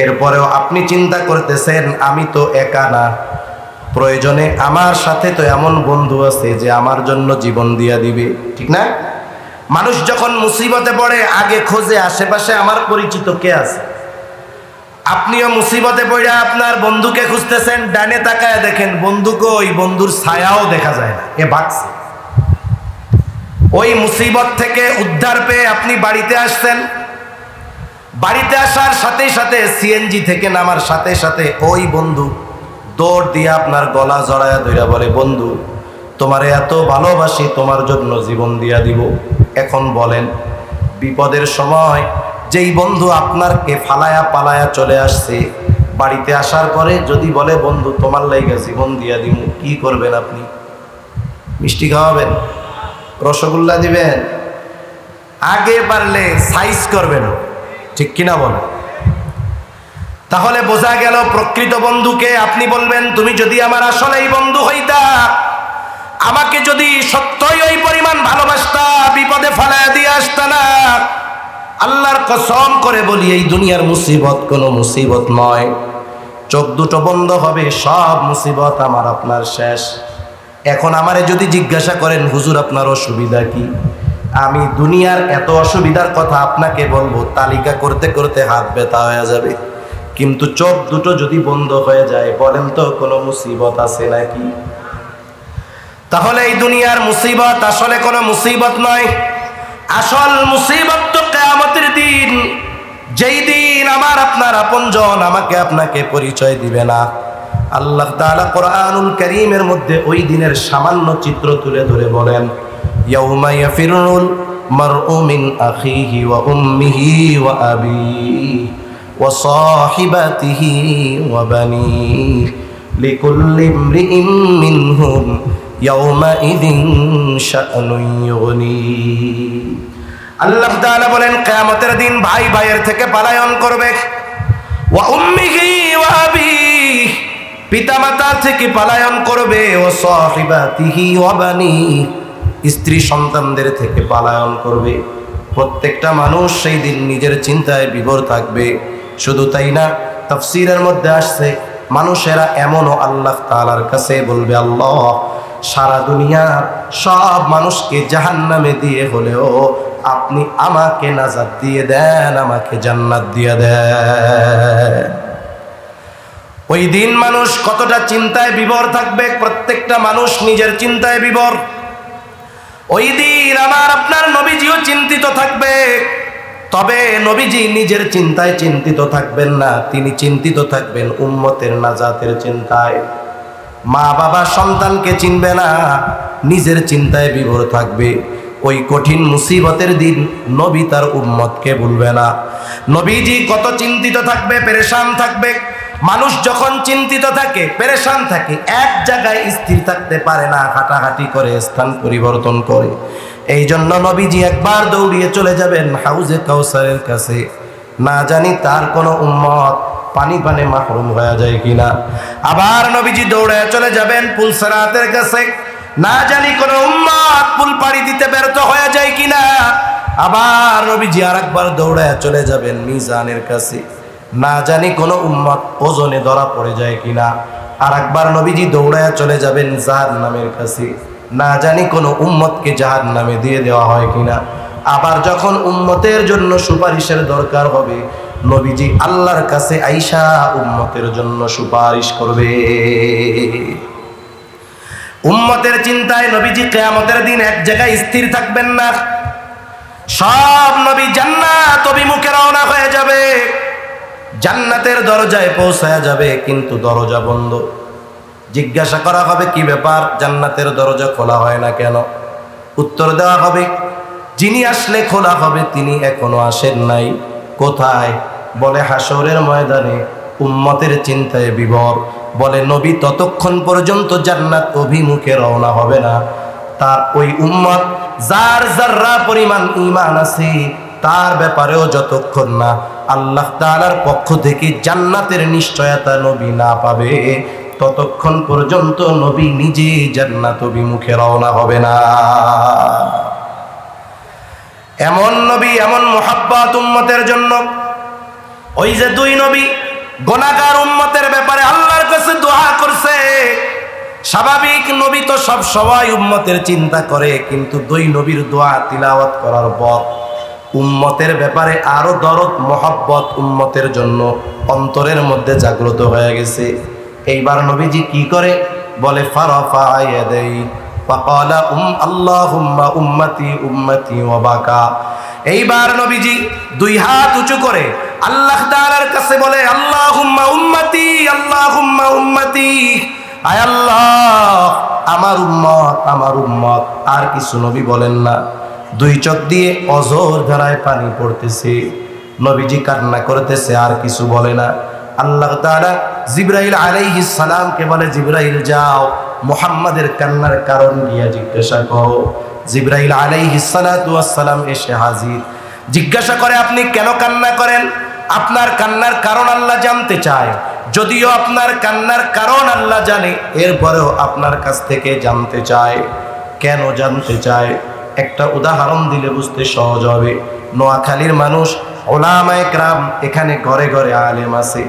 এরপরেও আপনি চিন্তা করতেছেন আমি তো একা না, প্রয়োজনে আমার সাথে তো এমন বন্ধু আছে যে আমার জন্য জীবন দিয়া দিবে, ঠিক না? মানুষ যখন মুসিবতে পড়ে আগে খোঁজে আশেপাশে আমার পরিচিত কে আছে। আপনিও মুসিবতে পড়ে আপনার বন্ধুকে খুঁজতেছেন, ডানে তাকায় দেখেন বন্ধুকে, ওই বন্ধুর ছায়াও দেখা যায় না, এ ভাগছে। ওই মুসিবত থেকে উদ্ধার পেয়ে আপনি বাড়িতে আসছেন। বাড়িতে আসার সাথে সাথে সিএনজি থেকে নামার সাথে সাথে ওই বন্ধু দৌড় দিয়ে আপনার গলা জড়ায়া ধইরা বলে, বন্ধু তোমারে এত ভালোবাসি, তোমার জন্য জীবন দিয়া দিব। এখন বলেন, বিপদের সময় যেই বন্ধু আপনারকে ফালায়া পালায়া চলে আসছে, বাড়িতে আসার পরে যদি বলে বন্ধু তোমার লাইগা জীবন দিয়া দিব, কি করবেন আপনি? মিষ্টি খাওয়াবেন? রসগোল্লা দিবেন? আগে পারলে সাইজ করবেন, ঠিক কিনা বল? তাহলে বোঝা গেল প্রকৃত বন্ধুকে আপনি বলবেন, তুমি যদি আমার আসলেই বন্ধু হইতা, আমাকে যদি সত্যই ওই পরিমাণ ভালোবাসতা, বিপদে ফালায়া দিয়ে আসতা না। আল্লাহর কসম করে বলি, এই দুনিয়ার মুসিবত কোনো মুসিবত নয়। চোখ দুটো বন্ধ হবে, সব মুসিবত আমার আপনার শেষ। এখন আমারে যদি জিজ্ঞাসা করেন, হুজুর আপনার অসুবিধা কি, আমি দুনিয়ার এত অসুবিধার কথা আপনাকে বলবো, তালিকা করতে করতে হাত ব্যথা হয়ে যাবে। কিন্তু চোখ দুটো যদি বন্ধ হয়ে যায়, বলেন তো কোনো মুসিবত আছে নাকি? তাহলে এই দুনিয়ার মুসিবত আসলে কোনো মুসিবত নয়। আসল মুসিবত তো কিয়ামতের দিন, যেই দিন আমার আপনার আপনজন আমাকে আপনাকে পরিচয় দিবে না। আল্লাহ তাআলা কোরআনুল কারীমের মধ্যে ওই দিনের সামান্য চিত্র তুলে ধরে বলেন, ইয়াউমা ইয়াফিরুল মারউ মিন আখিহি ওয়া উম্মিহি ওয়া আবিহি ওয়া সাহিবাতিহি ওয়া বানিহি লিকুল্লি ইমরিইন মিনহুম ইয়াউমা ইযিন শা'নুন ইউগনি। আল্লাহ তাআলা বলেন, কিয়ামতের দিন ভাই ভাইয়ের থেকে পলায়ন করবে। ওয়া উম্মিহি ওয়া আবিহি, পিতামাতা থেকে পলায়ন করবে। ও সাহিবাতিহি ওয়া বানিহি, স্ত্রী সন্তানদের থেকে পলায়ন করবে। প্রত্যেকটা মানুষ সেই দিন নিজের চিন্তায় বিভোর থাকবে। শুধু তাই না, তাফসীরের মধ্যে আসছে মানুষেরা এমনও আল্লাহ তাআলার কাছে বলবে, আল্লাহ সারা দুনিয়ার সব মানুষকে জাহান্নামে দিয়ে হলেও আপনি আমাকে নাজাত দিয়ে দেন, আমাকে জান্নাত দিয়ে দেন। ওই দিন মানুষ কতটা চিন্তায় বিভোর থাকবে, প্রত্যেকটা মানুষ নিজের চিন্তায় বিভোর। ওই দিন আমার আপনার নবীজিও চিন্তিত থাকবে। তবে নবীজি নিজের চিন্তায় চিন্তিত থাকবেন না, তিনি চিন্তিত থাকবেন উম্মতের নাজাতের চিন্তায়। মা বাবা সন্তানকে চিনবে না, নিজের চিন্তায় বিভোর থাকবে। ওই কঠিন মুসিবতের দিন নবী তার উম্মতকে ভুলবে না। নবীজি কত চিন্তিত থাকবে, পেরেশান থাকবে। মানুষ যখন চিন্তিত থাকে, পেরেশান থাকে, এক জায়গায় স্থির থাকতে পারে না, হাঁটাহাঁটি করে, স্থান পরিবর্তন করে। এই জন্য নবীজি একবার দৌড়িয়ে চলে যাবেন হাউজে কাউসারের কাছে, না জানি তার কোনো উম্মত পানি পানে মাহরুম হয়ে যায় কিনা। আবার নবীজি দৌড়ে চলে যাবেন পুলসরাতের কাছে, না জানি কোনো উম্মত পুল পাড়ি দিতে ব্যর্থ হয়ে যায় কিনা। আবার নবীজি আরেকবার দৌড়ে চলে যাবেন মিজানের কাছে, না জানি কোনো উম্মত ওজনে ধরা পড়ে যায় কিনা। আরেকবার নবীজি দৌড়ে চলে যাবেন জাহান্নামের কাছে, না জানি কোনো উম্মতকে জাহান্নামে দিয়ে দেওয়া হয় কিনা। আবার যখন উম্মতের জন্য সুপারিশের দরকার হবে, নবীজি আল্লাহর কাছে আইসা উম্মতের জন্য সুপারিশ করবে। উম্মতের চিন্তায় নবীজি কিয়ামতের দিন এক জায়গায় স্থির থাকবেন না। সব নবী জান্নাত অভিমুখে রওনা হয়ে যাবে, জান্নাতের দরজায় পৌঁছায়া যাবে, কিন্তু দরজা বন্ধ। জিজ্ঞাসা করা হবে কি ব্যাপার, জান্নাতের দরজা খোলা হয় না কেন? উত্তর দেওয়া হবে যিনি আসলে খোলা হবে তিনি এখনো আসেন নাই। কোথায়? বলে হাসরের ময়দানে উম্মতের চিন্তায় বিভোর। বলে নবী ততক্ষণ পর্যন্ত জান্নাত অভিমুখে রওনা হবে না, তার ওই উম্মত যার যাররা পরিমাণ ঈমান আছে তার ব্যাপারেও যতক্ষণ না আল্লাহ তাআলার পক্ষ থেকে জান্নাতের নিশ্চয়তা নবী না পাবে, ততক্ষণ পর্যন্ত নবী নিজে জান্নাত অভিমুখে রওনা হবে না। এমন নবী, এমন মুহাব্বত উম্মতের জন্য। ওই যে দুই নবী গুনাহগার উম্মতের ব্যাপারে আল্লাহর কাছে দোয়া করছে। স্বাভাবিক নবী তো সব সময় উম্মতের চিন্তা করে, কিন্তু দুই নবীর দোয়া তিলাওয়াত করার পর উম্মতের ব্যাপারে আরো দরদ মুহাব্বত উম্মতের জন্য অন্তরের মধ্যে জাগ্রত হয়ে গেছে। এইবার নবীজি কি করে? বলে ফারাফা ইয়াদাই ফাকালা আল্লাহুম্মা উম্মতি উম্মতি ওয়া বাকা। এইবার নবীজি দুই হাত উঁচু করে আল্লাহ তাআলার কাছে বলে আল্লাহুম্মা উম্মতি আল্লাহুম্মা উম্মতি, আয় আল্লাহ আমার উম্মত আমার উম্মত। আর কিছু নবী বলেন না, দুই চোখ দিয়ে অঝোর ধারায় পানি পড়তেছে, নবীজি কান্না করতেছে, আর কিছু বলে না। আল্লাহ তাআলা জিবরাইল আলাইহিস সালামকে বলে জিবরাইল যাও মুহাম্মাদের কান্নার কারণ গিয়া জিজ্ঞাসা করো। জিবরাইল আলাইহিস সালাতু ওয়াস সালাম এসে হাজির। জিজ্ঞাসা করে আপনি কেন কান্না করেন? আপনার কান্নার কারণ আল্লাহ জানতে চায়। যদিও আপনার কান্নার কারণ আল্লাহ জানে, এরপরেও আপনার কাছ থেকে জানতে চায়। কেন জানতে চায়? একটা উদাহরণ দিলে বুঝতে সহজ হবে। নোয়াখালীর মানুষ, উলামায়ে কেরাম, এখানে ঘরে ঘরে আলেম আছে,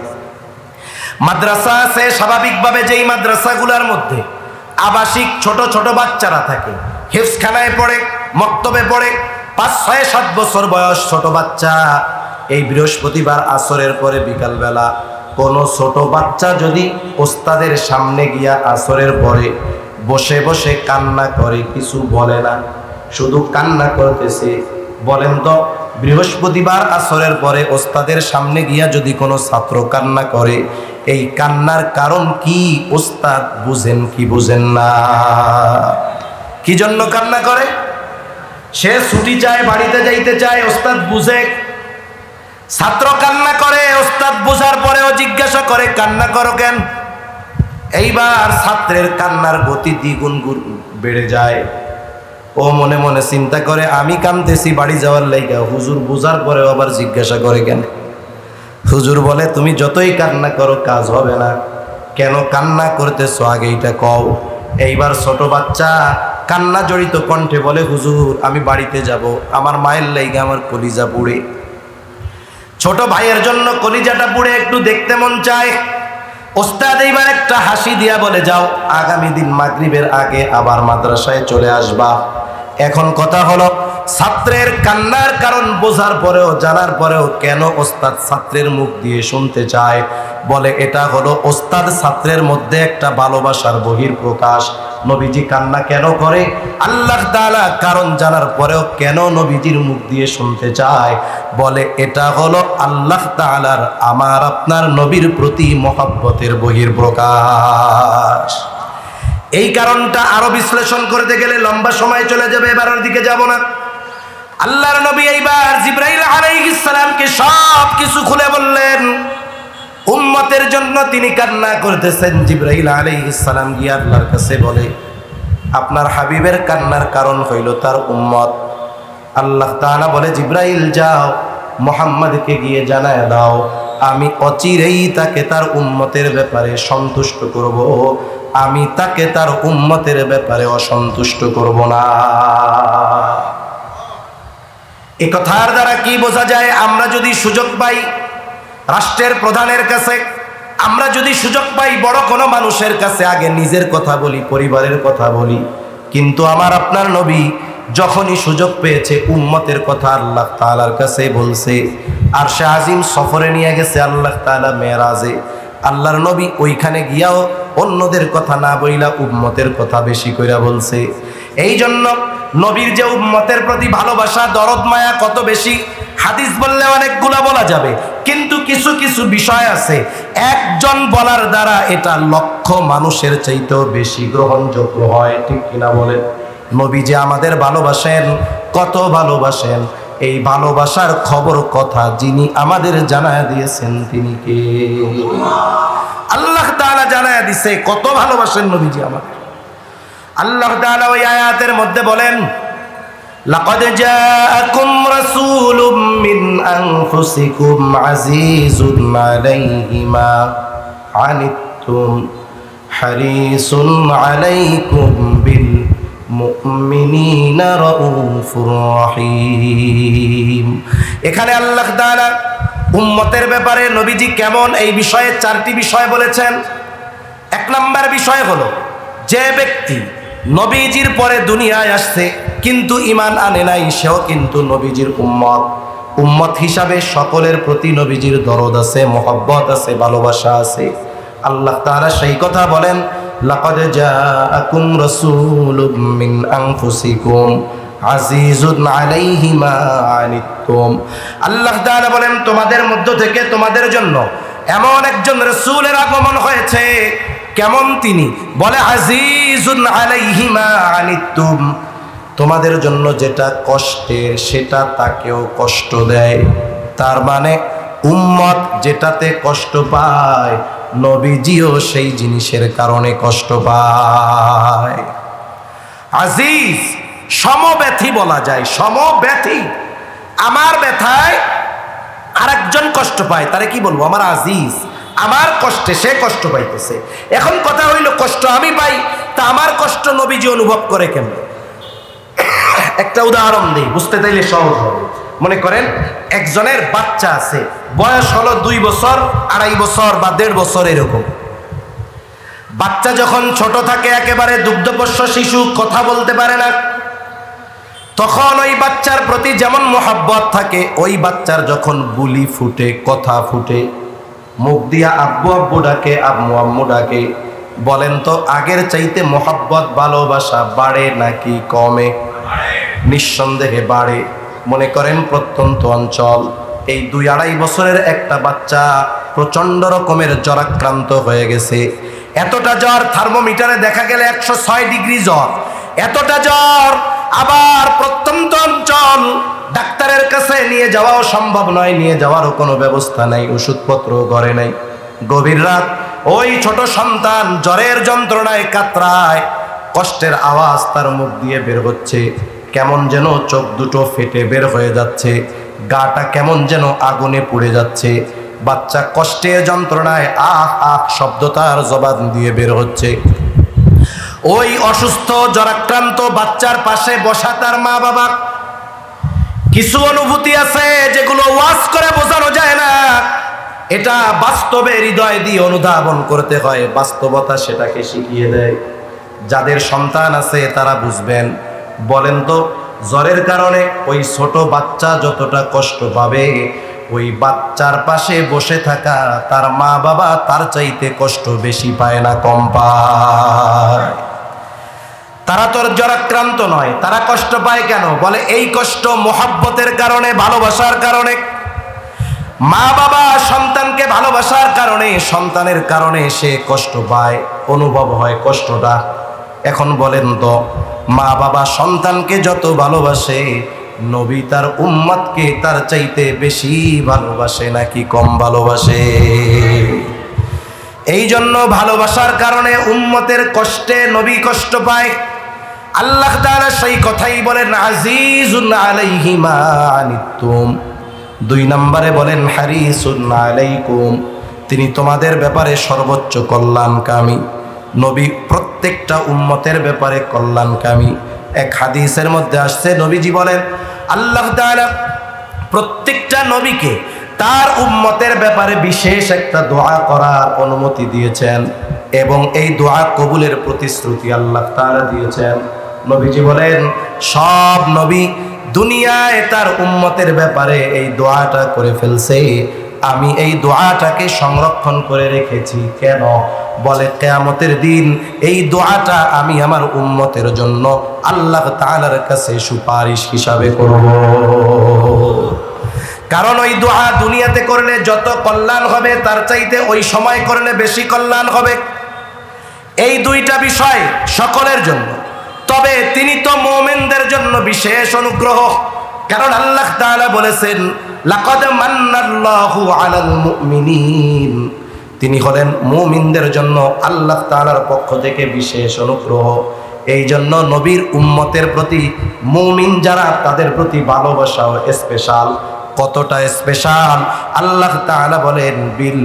মাদ্রাসা আছে। স্বাভাবিকভাবে যেই মাদ্রাসাগুলোর মধ্যে আবাসিক ছোট ছোট বাচ্চারা থাকে, হিফজখানায় পড়ে, মক্তবে পড়ে, 5, 6, 7 বছর বয়স ছোট বাচ্চা। এই বৃহস্পতিবার আসরের পরে বিকালবেলা কোনো ছোট বাচ্চা যদি ওস্তাদের সামনে গিয়া আসরের পরে বসে বসে কান্না করে, কিছু বলে না, শুধু কান্না করতেছে, বলেন তো বৃহস্পতিবার আসরের পরে ওস্তাদের সামনে গিয়া যদি কোনো ছাত্র কান্না করে, এই কান্নার কারণ কি ওস্তাদ বুঝেন কি বুঝেন না? কি জন্য কান্না করে? সে ছুটি চায়, বাড়িতে যাইতে চায়, ওস্তাদ বুঝে। ছাত্র কান্না করে, ওস্তাদ বুঝার পরেও জিজ্ঞাসা করে কান্না করো কেন? এইবার ছাত্রের কান্নার গতি দ্বিগুণ বেড়ে যায়। ও মনে মনে চিন্তা করে আমি কাঁদতেছি বাড়ি যাওয়ার লাইগা, হুজুর বুঝার পরেও আবার জিজ্ঞাসা করে কেন? হুজুর বলে তুমি যতই কান্না করো কাজ হবে না, কেন কান্না করতেছো আগে এইটা কও। এইবার ছোট বাচ্চা কান্না জড়িত কণ্ঠে বলে হুজুর আমি বাড়িতে যাব, আমার মায়ের লাইগা আমার কলিজা পুড়ে। ছোট ভাইয়ের জন্য কলিজাটা পুড়ে, একটু দেখতে মন চায়। ওস্তাদ এইবার একটা হাসি দিয়া বলে যাও, আগামী দিন মাগরিবের আগে আবার মাদ্রাসায় চলে আসবা। এখন কথা হলো, ছাত্রের কান্নার কারণ বোঝার পরেও, জানার পরেও কেন ওস্তাদ ছাত্রের মুখ দিয়ে শুনতে চায়? বলে এটা হলো ওস্তাদ ছাত্রের মধ্যে একটা ভালোবাসার বহিঃপ্রকাশ। নবীজি কান্না কেন করে? আল্লাহ তাআলা কারণ জানার পরেও কেন নবীজির মুখ দিয়ে শুনতে চায়? বলে এটা হলো আল্লাহ তাআলার আমার আপনার নবীর প্রতি মহব্বতের বহিঃপ্রকাশ। এই কারণটা আরো বিশ্লেষণ করতে গেলে লম্বা সময় চলে যাবে, এবার ওর দিকে যাব না। আল্লাহর নবী এইবার জিবরাইল আলাইহিস সালামকে সব কিছু খুলে বললেন। উম্মতের জন্য তিনি কান্না করতেছেন। জিবরাইল আলাইহিস সালাম গিয়ে আল্লাহর কাছে বলে, আপনার হাবিবের কান্নার কারণ হইল তার উম্মত। আল্লাহ তাআলা বলে, জিবরাইল যাও মুহাম্মদকে গিয়ে জানায় দাও, আমি অচিরেই তাকে তার উম্মতের ব্যাপারে সন্তুষ্ট করব, আমি তাকে তার উম্মতের ব্যাপারে অসন্তুষ্ট করব না। এই কথার দ্বারা কি বোঝা যায়? আমরা যদি সুযোগ পাই রাষ্ট্রের প্রধানের কাছে, আমরা যদি সুযোগ পাই বড় কোনো মানুষের কাছে, আগে নিজের কথা বলি, পরিবারের কথা বলি। কিন্তু আমার আপনার নবী যখনই সুযোগ পেয়েছে উম্মতের কথা আল্লাহ তাআলার কাছে বলছে। আর সে আজিম সফরে নিয়ে গেছে আল্লাহ তাআলা মেরাজে। আল্লাহর নবী ওইখানে গিয়াও অন্যদের কথা না বইলা উম্মতের কথা বেশি কইরা বলছে। এই জন্য নবীর যে উম্মতের প্রতি ভালোবাসা, দরদ মায়া কত বেশি, হাদিস বললে অনেকগুলা বলা যাবে, কিন্তু কিছু কিছু বিষয় আছে একজন বলার দ্বারা এটা লক্ষ মানুষের চাইতেও বেশি গ্রহণযোগ্য হয়। ঠিক কিনা বলেন? নবী যে আমাদের ভালোবাসেন, কত ভালোবাসেন, এই ভালোবাসার খবর কথা যিনি আমাদের জানায় দিয়েছেন তিনি কে? আল্লাহ তাআলা জানায় দিছে কত ভালোবাসেন নবীজি আমাদের। আল্লাহ তাআলা ওই আয়াতের মধ্যে বলেন, লাকাদ জাআকুম রাসূলুম মিন আনফুসিকুম আজিজুন আলাইহি মা আনিতুম হারিসুন আলাইকুম বিল মুমিনিনা রাউফুর রহিম। এখানে আল্লাহ তাআলা উম্মতের ব্যাপারে নবীজি কেমন এই বিষয়ে চারটি বিষয় বলেছেন। এক নম্বর বিষয় হলো, যে ব্যক্তি নবীজির পরে দুনিয়ায় আসছে কিন্তু ঈমান আনে নাই, সেও কিন্তু নবীজির উম্মত। উম্মত হিসাবে সকলের প্রতি নবীজির দরদ আছে, মহব্বত আছে, ভালোবাসা আছে। আল্লাহ তাআলা সেই কথা বলেন, লাকাদ জাআকুম রাসূলুম মিন আনফুসিকুম আজিজুন আলাইহি মা আনিতুম। আল্লাহ তাআলা বলেন, তোমাদের মধ্য থেকে তোমাদের জন্য এমন একজন রাসূলের আগমন হয়েছে। কেমন তিনি? বলে আজিজুন আলাইহি মা আনিতুম, তোমাদের জন্য যেটা কষ্টের সেটা তাকেও কষ্ট দেয়। তার মানে উম্মত যেটাতে কষ্ট পায় নবীজিও সেই জিনিসের কারণে কষ্ট পায়। আজিজ সমব্যথী বলা যায়, সমব্যথী। আমার ব্যথায় আরেকজন কষ্ট পায়, তারে কি বলবো? আমার আজিজ। আমার কষ্টে সে কষ্ট পাইতেছে। এখন কথা হইল, কষ্ট আমি পাই, তা আমার কষ্ট নবীজি অনুভব করে কেন? একটা উদাহরণ দিই, বুঝতে চাইলে সহজ হবে। মনে করেন একজনের বাচ্চা আছে, বয়স হলো 2 বছর, 2.5 বছর বা 1.5 বছর এরকম। বাচ্চা যখন ছোট থাকে, একেবারে দুগ্ধপোষ্য শিশু, কথা বলতে পারে না, তখন ওই বাচ্চার প্রতি যেমন মোহাব্বত থাকে, ওই বাচ্চার যখন বুলি ফুটে, কথা ফুটে, মুখ দিয়া আব্বু আব্বু ডাকে, আম্মু আম্মু ডাকে, বলেন তো আগের চাইতে মোহাব্বত ভালোবাসা বাড়ে নাকি কমে? নিঃসন্দেহে বাড়ে। মনে করেন প্রত্যন্ত অঞ্চল, এই 2-2.5 বছরের একটা বাচ্চা প্রচন্ড রকমের জ্বরাক্রান্ত হয়ে গেছে। এতটা জ্বর, থার্মোমিটারে দেখা গেলে 106 ডিগ্রি জ্বর, এতটা জ্বর। আবার প্রত্যন্ত অঞ্চল, ডাক্তারের কাছে নিয়ে যাওয়াও সম্ভব নয়, নিয়ে যাওয়ারও কোনো ব্যবস্থা নাই, ওষুধপত্র ঘরে নাই। গভীর রাত, ওই ছোট সন্তান জ্বরের যন্ত্রণায় কাতরায়, কষ্টের আওয়াজ তার মুখ দিয়ে বের হচ্ছে, কেমন যেন চোখ দুটো ফেটে বের হয়ে যাচ্ছে, গাটা কেমন যেন আগুনে পুড়ে যাচ্ছে। বাচ্চা কষ্টের যন্ত্রণায় আহ আহ শব্দ তার জবান দিয়ে বের হচ্ছে। ওই অসুস্থ জ্বরাক্রান্ত বাচ্চার পাশে বসা তার মা বাবা। কিছু অনুভূতি আছে যেগুলো ওয়াজ করে বোঝানো যায় না, এটা বাস্তবে হৃদয় দিয়ে অনুধাবন করতে হয়, বাস্তবতা সেটাকে শিখিয়ে দেয়। যাদের সন্তান আছে তারা বুঝবেন। বলেন তো, জ্বরের কারণে ওই ছোট বাচ্চা যতটা কষ্ট পাবে, ওই বাচ্চার পাশে বসে থাকা তার মা বাবা তার চাইতে কষ্ট বেশি পায় না কম পায়? তারা তোর জ্বরাক্রান্ত নয়, তারা কষ্ট পায় কেন? বলে এই কষ্ট মোহাব্বতের কারণে, ভালোবাসার কারণে। মা বাবা সন্তানকে ভালোবাসার কারণে, সন্তানের কারণে সে কষ্ট পায়, অনুভব হয় কষ্টটা। এখন বলেন তো, মা বাবা সন্তানকে যত ভালোবাসে, নবী তার উম্মতকে তার চাইতে বেশি ভালোবাসে নাকি কম ভালোবাসে? এই জন্য ভালোবাসার কারণে উম্মতের কষ্টে নবী কষ্ট পায়। আল্লাহ তাআলা সেই কথাই বলেন আজিজুন আলাইহি মা আনিতুম। 2 নম্বরে বলেন হারিসুন আলাইকুম, তিনি তোমাদের ব্যাপারে সর্বোচ্চ কল্যাণকামী। নবী প্রত্যেকটা উম্মতের ব্যাপারে কল্যাণকামী। এক হাদিসের মধ্যে আসছে, নবীজি বলেন আল্লাহ তাআলা প্রত্যেকটা নবীকে তার উম্মতের ব্যাপারে বিশেষ একটা দোয়া করার অনুমতি দিয়েছেন এবং এই দোয়া কবুলের প্রতিশ্রুতি আল্লাহ তাআলা দিয়েছেন। নবীজি বলেন সব নবী দুনিয়ায় তার উম্মতের ব্যাপারে এই দোয়াটা করে ফেলছে, আমি এই দোয়াটাকে সংরক্ষণ করে রেখেছি। কেন? বলে কিয়ামতের দিন এই দোয়াটা আমি আমার উম্মতের জন্য আল্লাহ তাআলার কাছে সুপারিশ হিসাবে করব। কারণ ওই দোয়া দুনিয়াতে করলে যত কল্যাণ হবে তার চাইতে ওই সময় করলে বেশি কল্যাণ হবে। এই 2টা বিষয় সকলের জন্য, তবে তিনি তো মুমিনদের জন্য বিশেষ অনুগ্রহ। কারণ আল্লাহ তাআলা বলেছেন লাকাদ মান্নাল্লাহু আলাল মুমিনিন, তিনি হলেন মুমিনদের জন্য আল্লাহ তাআলার পক্ষ থেকে বিশেষ অনুগ্রহ। এই জন্য নবীর উম্মতের প্রতি মুমিন যারা তাদের প্রতি ভালোবাসাও স্পেশাল। কতটা স্পেশাল? আল্লাহ তাআলা বলেন বিল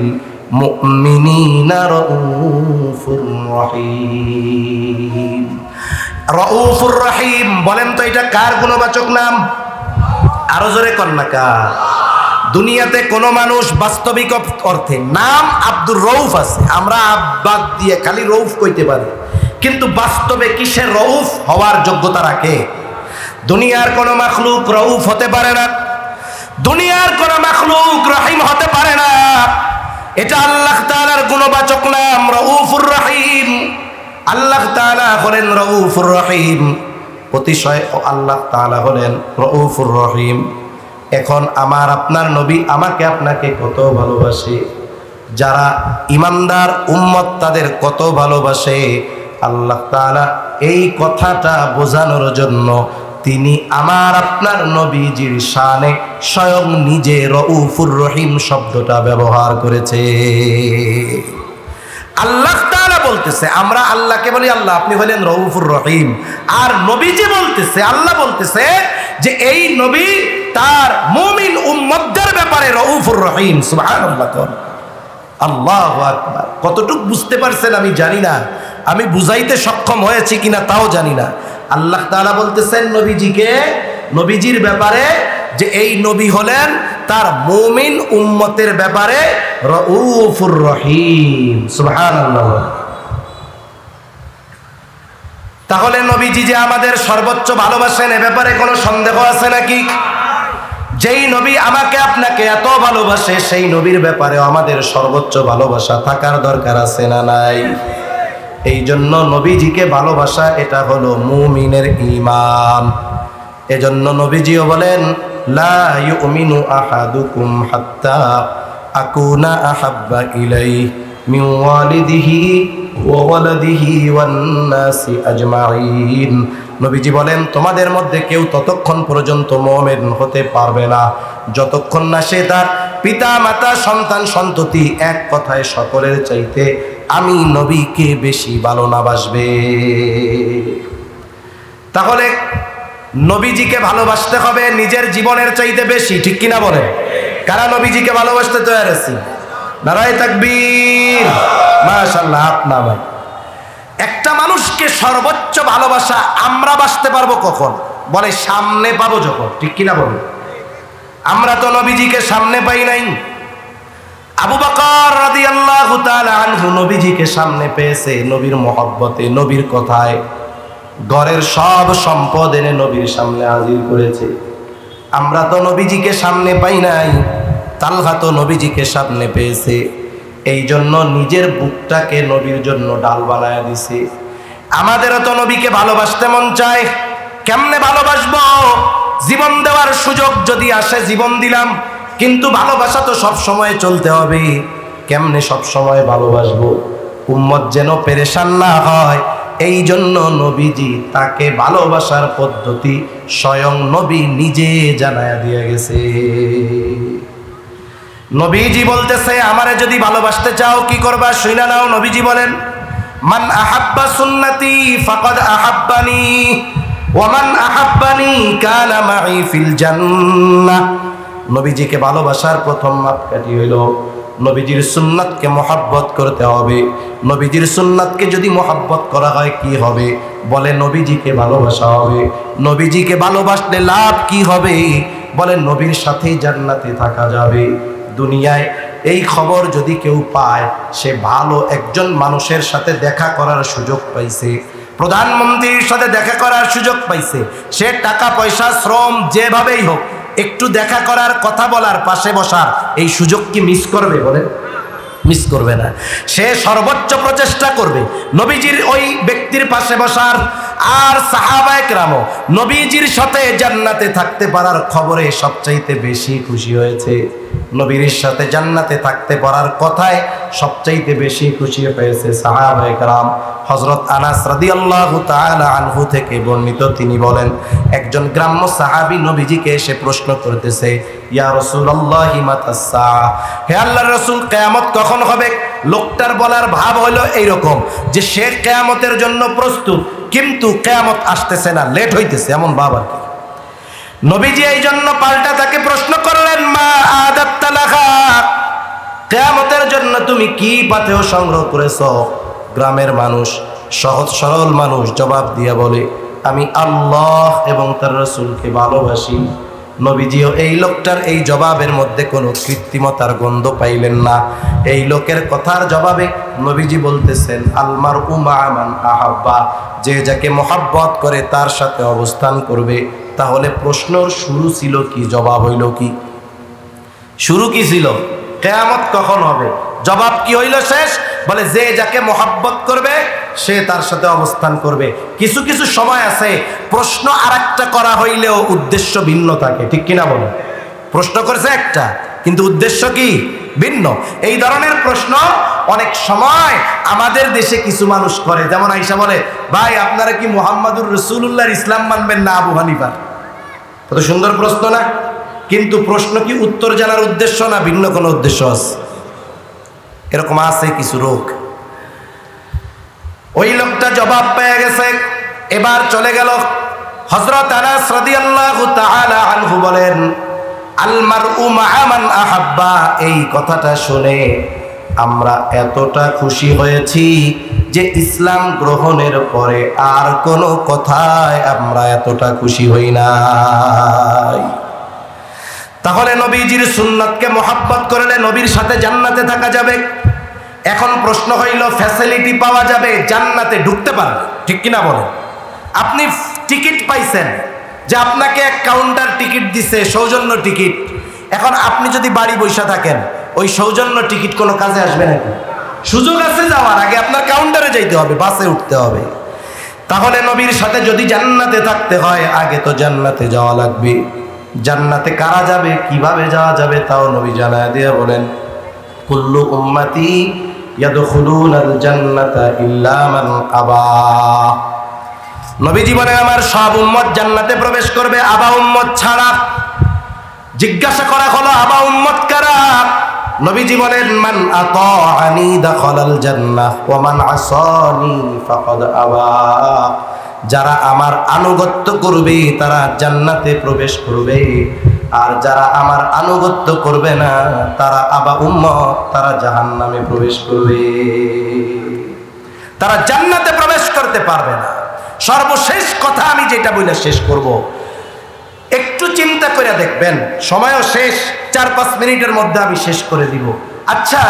মুমিনিনা রাউফুর রহিম। রাউফুর রহিম বলেন তো এটা কার গুণবাচক নাম? আরো জোরে কর না কার? দুনিয়াতে কোন মানুষ বাস্তবিক অর্থে নাম আব্দুর রউফ আছে, আমরা আব্বাদ দিয়ে খালি রউফ কইতে পারি, কিন্তু বাস্তবে কিসের রউফ হওয়ার যোগ্যতা রাখে? দুনিয়ার কোন মাখলুক রউফ হতে পারে না, দুনিয়ার কোন মাখলুক রহিম হতে পারে না। এটা আল্লাহ তাআলার গুণবাচক নাম রাউফুর রহিম। আল্লাহ তাআলা হলেন রাউফুর রহিম, অতিশয় আল্লাহ তাআলা হলেন রাউফুর রহিম। এখন আমার আপনার নবী আমাকে আপনাকে কত ভালোবাসে, যারা ঈমানদার উম্মত তাদের কত ভালোবাসে। আল্লাহ তাআলা এই কথাটা বোঝানোর জন্য তিনি আমার আপনার নবীজির শানে স্বয়ং নিজে রাউফুর রহিম শব্দটা ব্যবহার করেছে। আল্লাহ তাআলা বলতেছে, আমরা আল্লাহকে বলি আল্লাহ আপনি হলেন রাউফুর রহিম, আর নবীজি বলতেছে, আল্লাহ বলতেছে যে এই নবী তার মুমিন উম্মতদের ব্যাপারে রাউফুর রহিম। সুবহানাল্লাহ, আল্লাহু আকবার। কতটুকু বুঝতে পারছেন আমি জানি না, আমি বুঝাইতে সক্ষম হয়েছি কিনা তাও জানি না। আল্লাহ তাআলা বলতেছেন নবীজিকে, নবীজির ব্যাপারে যে এই নবী হলেন তার মুমিন উম্মতের ব্যাপারে রাউফুর রহিম। সুবহানাল্লাহ। তাহলে নবীজি যে আমাদের সর্বোচ্চ ভালোবাসেন এ ব্যাপারে কোনো সন্দেহ আছে নাকি? যেই নবী আমাকে আপনাকে এত ভালোবাসে সেই নবীর ব্যাপারেও আমাদের সর্বোচ্চ ভালোবাসা থাকার দরকার আছে না নাই? এই জন্য নবীজিকে ভালোবাসা এটা হলো মুমিনের ঈমান। এজন্য নবীজিও বলেন লা ইউমিনু আহাদুকুম হাত্তা আকুনা আহাব্বা ইলাইহি মিন ওয়ালিদিহি ওয়া ওয়ালাদিহি ওয়ান নাসি আজমাইন। নবীজি বলেন তোমাদের মধ্যে কেউ ততক্ষণ পর্যন্ত মুমিন হতে পারবে না যতক্ষণ না সে তার পিতা মাতা সন্তান সন্ততি এক কথায় সকলের চাইতে আমি নবীকে বেশি ভালো না বাসবে। তাহলে নবীজিকে ভালোবাসতে হবে নিজের জীবনের চাইতে বেশি, ঠিক কিনা বলেন? কারা নবীজিকে ভালোবাসতে তৈরি আছে? নারায়ে তাকবীর, মাশাআল্লাহ। আপনার ভাই একটা মানুষকে সর্বোচ্চ ভালোবাসা আমরা বাসতে পারবো কখন? বলে সামনে পাবো যখন, ঠিক কিনা বলে? আমরা তো নবীজিকে সামনে পাই নাই। আবু বকর রাদিয়াল্লাহু তাআলা আনহু নবীজিকে সামনে পেয়েছে নবীর মহব্বতে, নবীর কথায়। ঘরের সব সম্পদ এনে নবীর সামনে হাজির করেছে। আমরা তো নবীজিকে সামনে পাই নাই। তালহা তো নবীজিকে সামনে পেয়েছে, এই জন্য নিজের বুকটাকে নবীর জন্য ডাল বানায় দিছে। আমাদেরও তো নবীকে ভালোবাসতে মন চায়। কেমনে ভালোবাসবো? জীবন দেওয়ার সুযোগ যদি আসে জীবন দিলাম, কিন্তু ভালোবাসা তো সব সময় চলতে হবে। কেমনে সব সময় ভালোবাসবো? উম্মত যেন পেরেশান না হয়, এই জন্য নবীজি তাকে ভালোবাসার পদ্ধতি স্বয়ং নবী নিজে জানায়া দিয়ে গেছে। নবীজি বলতেছে, আমারে যদি ভালোবাসতে চাও কি করবা শুইনা নাও। নবীজি বলেন, মান আহাব্বা সুন্নতি ফাকাদ আহাব্বানি ওয়া মান আহাব্বানি কানা মাই ফিল জান্নাহ। নবীজিকে ভালোবাসার প্রথম মাপকাঠি হইল নবীজির সুন্নাতকে মহব্বত করতে হবে। নবীজির সুন্নাতকে যদি মহব্বত করা হয় কি হবে? বলে নবীজিকে ভালোবাসা হবে। নবীজিকে ভালোবাসলে লাভ কি হবে? বলে নবীর সাথেই জান্নাতে থাকা যাবে। দুনিয়ায় এই খবর যদি কেউ পায়, সে ভালো একজন মানুষের সাথে দেখা করার সুযোগ পাইছে, প্রধানমন্ত্রীর সাথে দেখা করার সুযোগ পাইছে। সে টাকা পয়সা শ্রম যেভাবেই হোক একটু দেখা করার, কথা বলার, পাশে বসার এই সুযোগ কি মিস করবে? বলেন, মিস করবে না। সে সর্বোচ্চ প্রচেষ্টা করবে নবীজির ওই ব্যক্তির পাশে বসার। আর সাহাবায়ে কেরামও নবীজির সাথে জান্নাতে থাকতে পারার খবরে সবচাইতে বেশি খুশি হয়েছে। নবীর সাথে জান্নাতে থাকতে পারার কথায় সবচাইতে বেশি খুশি হয়েছে সাহাবায়ে কেরাম। হযরত আনাস রাদিয়াল্লাহু তাআলা আনহু থেকে বর্ণিত, তিনি বলেন, একজন গ্রাম্য সাহাবী নবীজিকে এসে প্রশ্ন করতেছে, ইয়া রাসূলুল্লাহি মাতাস সাআ, হে আল্লাহর রাসূল, কিয়ামত কখন হবে? লোকটার বলার ভাব হলো এইরকম যে সে কিয়ামতের জন্য প্রস্তুত, কিন্তু কিয়ামত আসতেছে না, লেট হইতেছে, এমন ভাব আর কি। নবীজি এই জন্য পাল্টা তাকে প্রশ্ন করলেন, মা আদাত্তা লাহা, কিয়ামতের জন্য তুমি কি পাথেয় সংগ্রহ করেছো? গ্রামের মানুষ, সহজ সরল মানুষ জবাব দিয়ে বলে, আমি আল্লাহ এবং তার রাসূলকে ভালোবাসি। নবীজিও এই লোকটার এই জবাবের মধ্যে কোনো কৃত্রিমতার গন্ধ পাইলেন না। এই লোকের কথার জবাবে নবীজি বলতেছেন, আলমার উমা মান আহাব্বা, যে যাকে মহব্বত করে তার সাথে অবস্থান করবে। তাহলে প্রশ্নর শুরু ছিল কি, জবাব হইল কি? শুরু কি ছিল? কিয়ামত কখন হবে? জবাব কি হইল শেষ? বলে যে যাকে মহব্বত করবে সে তার সাথে অবস্থান করবে। কিছু কিছু সময় আছে প্রশ্ন আরেকটা করা হইলেও উদ্দেশ্য ভিন্ন থাকে, ঠিক কিনা বলো? প্রশ্ন করেছে একটা, কিন্তু উদ্দেশ্য কি? ভিন্ন। এই ধরনের প্রশ্ন অনেক সময় আমাদের দেশে কিছু মানুষ করে। যেমন আয়েশা বলে, ভাই আপনারা কি মুহাম্মাদুর রাসূলুল্লাহর ইসলাম মানবেন না আবু হানিফার? কত সুন্দর প্রশ্ন না? কিন্তু প্রশ্ন কি উত্তর জানার উদ্দেশ্য না ভিন্ন কোনো উদ্দেশ্য আছে? এরকম আছে কিছু লোক। ওই লোকটা জবাব পেয়ে গেছে, এবার চলে গেল। হযরত আনাস রাদিয়াল্লাহু তাআলা আনহু বলেন, আল মারউ মা'a মান আহাব্বা, এই কথাটা শুনে আমরা এতটা খুশি হয়েছি যে ইসলাম গ্রহণের পরে আর কোনো কথায় আমরা এতটা খুশি হই নাই। তাহলে নবীজির সুন্নাতকে মহব্বত করলে নবীর সাথে জান্নাতে থাকা যাবে। এখন প্রশ্ন হইল, ফ্যাসিলিটি পাওয়া যাবে, জান্নাতে ঢুকতে পারবে, ঠিক কিনা বলেন? আপনি টিকিট পাইছেন, যে আপনাকে এক কাউন্টার টিকিট দিছে, সৌজন্য টিকিট। এখন আপনি যদি বাড়ি বসে থাকেন, ওই সৌজন্য টিকিট কোনো কাজে আসবে নাকি? সুযোগ আছে যাওয়ার, আগে আপনার কাউন্টারে যাইতে হবে, বাসে উঠতে হবে। তাহলে নবীর সাথে যদি জান্নাতে থাকতে হয়, আগে তো জান্নাতে যাওয়া লাগবে। জান্নাতে কারা যাবে, কিভাবে যাওয়া যাবে, তাও নবী জানায় দিয়ে বলেন, কুল্লু উম্মতি ইয়াদখুলুনাল জান্নাতা ইল্লা মান আবা। নবীজি বলেন, আমার সব উম্মত জান্নাতে প্রবেশ করবে, আবা উম্মত ছাড়া। জিজ্ঞাসা করা হলো, আবা উম্মত কারা? নবীজি বলেন, মান আতাআনি দাখালাল জান্নাহ ওয়া মান আসানি ফাকাদ আবা। যারা আমার আনুগত্য করবে তারা জান্নাতে প্রবেশ করবে, আর যারা আমার আনুগত্য করবে না তারা আবা উম্মত, তারা জাহান্নামে প্রবেশ করবে। তারা জান্নাতে প্রবেশ করতে পারবে না। সর্বশেষ কথা আমি যেটা বলে শেষ করব, একটু চিন্তা করে দেখবেন, সময়ও শেষ, 4-5 মিনিটের মধ্যে আমি শেষ করে দিব। আচ্ছা,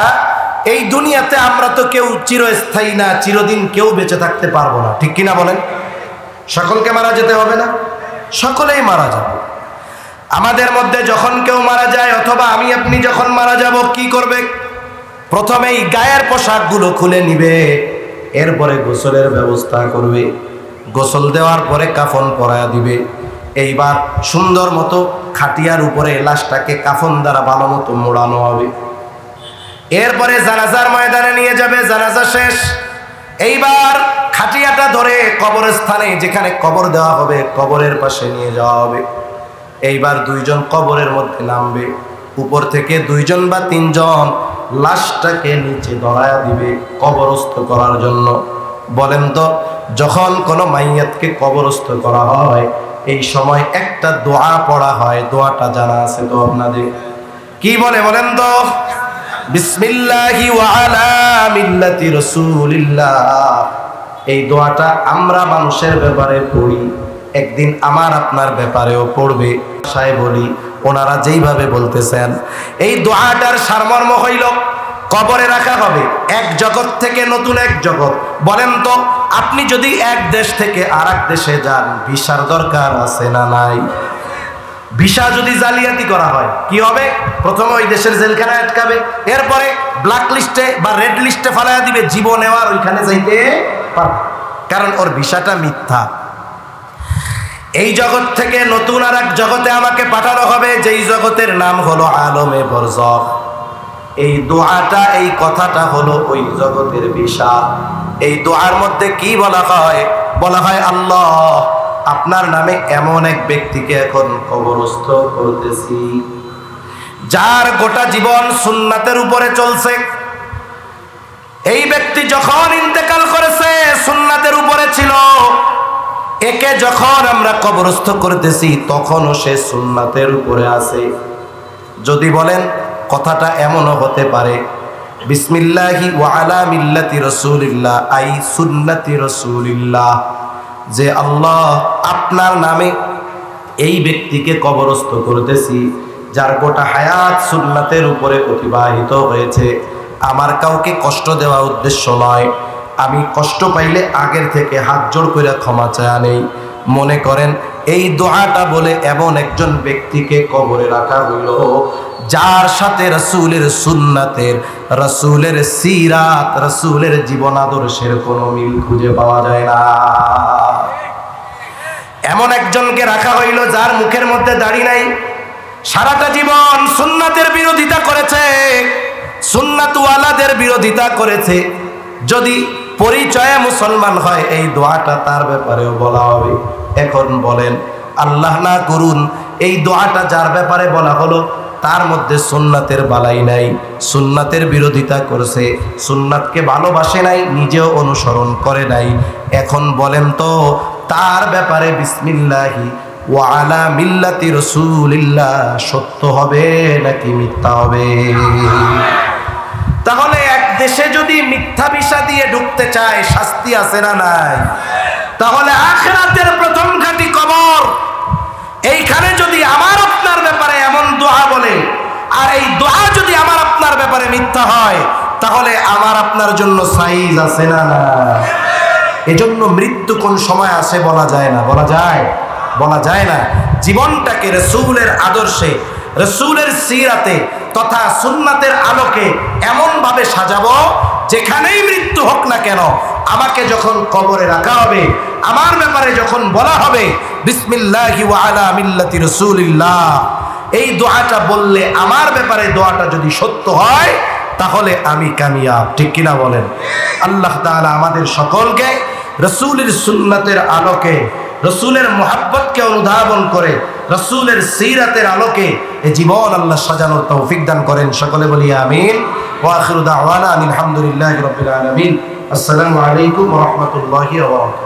এই দুনিয়াতে আমরা তো কেউ চিরস্থায়ী না, চিরদিন কেউ বেঁচে থাকতে পারবো না, ঠিক কিনা বলেন? সকলকে মারা যেতে হবে না? সকলেই মারা যাবে। আমাদের মধ্যে যখন কেউ মারা যায়, অথবা আমি আপনি যখন মারা যাব, কি করবে? প্রথমেই গায়ের পোশাকগুলো খুলে নিবে, এরপরে গোসলের ব্যবস্থা করবে। গোসল দেওয়ার পরে কাফন পরায়া দিবে। এইবার সুন্দর মতো খাটিয়ার উপরে লাশটাকে কাফন দ্বারা ভালো মতো মোড়ানো হবে। এরপরে জানাজার ময়দানে নিয়ে যাবে, জানাজা শেষ। এইবার খাটিয়াটা ধরে কবরস্থানে, যেখানে কবর দেওয়া হবে, কবরের পাশে নিয়ে যাওয়া হবে। এইবার দুইজন কবরের মধ্যে নামবে, উপর থেকে 2 জন বা 3 জন লাশটাকে নিচে ধরায়া দিবে কবরস্থ করার জন্য। বলেন তো, যখন কোনো মাইয়াতকে কবরস্থ করা হয় এই সময় একটা দোয়া পড়া হয়, দোয়াটা জানা আছে তো আপনাদের? কি বলে বলেন তো? বিসমিল্লাহি ওয়া আলা মিল্লাতি রাসূলিল্লাহ। এই দোয়াটা আমরা মানুষের ব্যাপারে পড়ি, একদিন আমার আপনার ব্যাপারেও পড়বে। ভাষায় বলি, ওনারা যেইভাবে বলতেছেন এই দোয়াটার সারমর্ম হইল কবরে রাখা হবে এক জগৎ থেকে নতুন এক জগৎ। বলেন তো, আপনি যদি এক দেশ থেকে আরেক দেশে যান ভিসার দরকার আছে না নাই? ভিসা যদি জালিয়াতি করা হয় কি হবে? প্রথমে ওই দেশের জেলখানায় আটকাবে, এরপরে ব্ল্যাক লিস্টে বা রেড লিস্টে ফালাইয়া দিবে, জীবনে আর ওইখানে যাইতে পারবে, কারণ ওর ভিসাটা মিথ্যা। এই জগৎ থেকে নতুন আর এক জগতে আমাকে পাঠানো হবে, যেই জগতের নাম হলো আলমে বরজখ। এই দোয়াটা, এই কথাটা হলো ওই জগতের ভিসা। এই দোয়ার মধ্যে কি বলা হয়? বলা হয়, আল্লাহ আপনার নামে এমন এক ব্যক্তিকে এখন কবরস্থ করতেছি যার গোটা জীবন সুন্নাতের উপরে চলছে। এই ব্যক্তি যখন ইন্তেকাল করেছে সুন্নাতের উপরে ছিল, একে যখন আমরা কবরস্থ করতেছি তখনও সে সুন্নাতের উপরে আছে। যদি বলেন কথাটা এমনও হতে পারে, বিসমিল্লাহি ওয়া আলা মিল্লাতি রাসূলিল্লাহ আই সুন্নতি রাসূলিল্লাহ, যে আল্লাহ আপনার নামে এই ব্যক্তিকে কবরস্থ করতেছি যার গোটা হায়াত সুন্নাতের উপরে অতিবাহিত হয়েছে। আমার কাউকে কষ্ট দেওয়া উদ্দেশ্য নয়, আমি কষ্ট পাইলে আগের থেকে হাত জোড় করে ক্ষমা চায়া নেই। মনে করেন এই দোয়াটা বলে এমন একজন ব্যক্তিকে কবরে রাখা হইল যার সাথে রাসূলের সুন্নাতের, রাসূলের সিরাত, রাসূলের জীবন আদর্শের কোনো মিল খুঁজে পাওয়া যায় না। এমন একজনকে রাখা হইল যার মুখের মধ্যে দাড়ি নাই, সারাটা জীবন সুন্নাতের বিরোধিতা করেছে, সুন্নাতওয়ালাদের বিরোধিতা করেছে। যদি পরিচয়ে মুসলমান হয় এই দোয়াটা তার ব্যাপারেও বলা হবে। এখন বলেন, আল্লাহ না করুন এই দোয়াটা যার ব্যাপারে বলা হলো তার মধ্যে সুন্নাতের বালাই নাই, সুন্নাতের বিরোধিতা করেছে, সুন্নাতকে ভালোবাসে নাই, নিজেও অনুসরণ করে নাই। এখন বলেন তো তার ব্যাপারে বিসমিল্লাহি ওয়া আলা মিল্লাতি রাসূলিল্লাহ সত্য হবে নাকি মিথ্যা হবে? তাহলে এক দেশে যদি মিথ্যা ভিসা দিয়ে ঢুকতে চায় শাস্তি আছে না নাই? তাহলে আখিরাতের প্রথম ঘাঁটি কবর, এইখানে যদি আমার আপনার ব্যাপারে এমন দোয়া বলে আর এই দোয়া যদি আমার আপনার ব্যাপারে মিথ্যা হয় তাহলে আমার আপনার জন্য সাইজ আছে না না? এজন্য মৃত্যু কোন সময় আসে বলা যায় না। বলা যায়? বলা যায় না। জীবনটাকে রাসূলের আদর্শে, রাসূলের সিরাতে তথা সুন্নাতের আলোকে এমন ভাবে সাজাবো যেখানেই মৃত্যু হোক না কেন, আমাকে যখন কবরে রাখা হবে, আমার ব্যাপারে যখন বলা হবে বিসমিল্লাহি ওয়া আলা মিল্লাতি রাসূলিল্লাহ, এই দোয়াটা বললে আমার ব্যাপারে দোয়াটা যদি সত্য হয় তাহলে আমি কামিয়াব। ঠিক কিনা বলেন? আল্লাহ তাআলা আমাদের সকলকে রাসূলের সুন্নাতের আলোকে, রাসূলের মুহাব্বতকে অনুধাবন করে রাসূলের সিরাতের আলোকে এই জীবন আল্লাহ সাজানোর তৌফিক দান করেন। সকলে বলি আমিন। ওয়া আখিরু দাওয়ানা আলহামদুলিল্লাহি রাব্বিল আলামিন। আসসালামু আলাইকুম ওয়া রাহমাতুল্লাহি ওয়া বারাকাতুহু।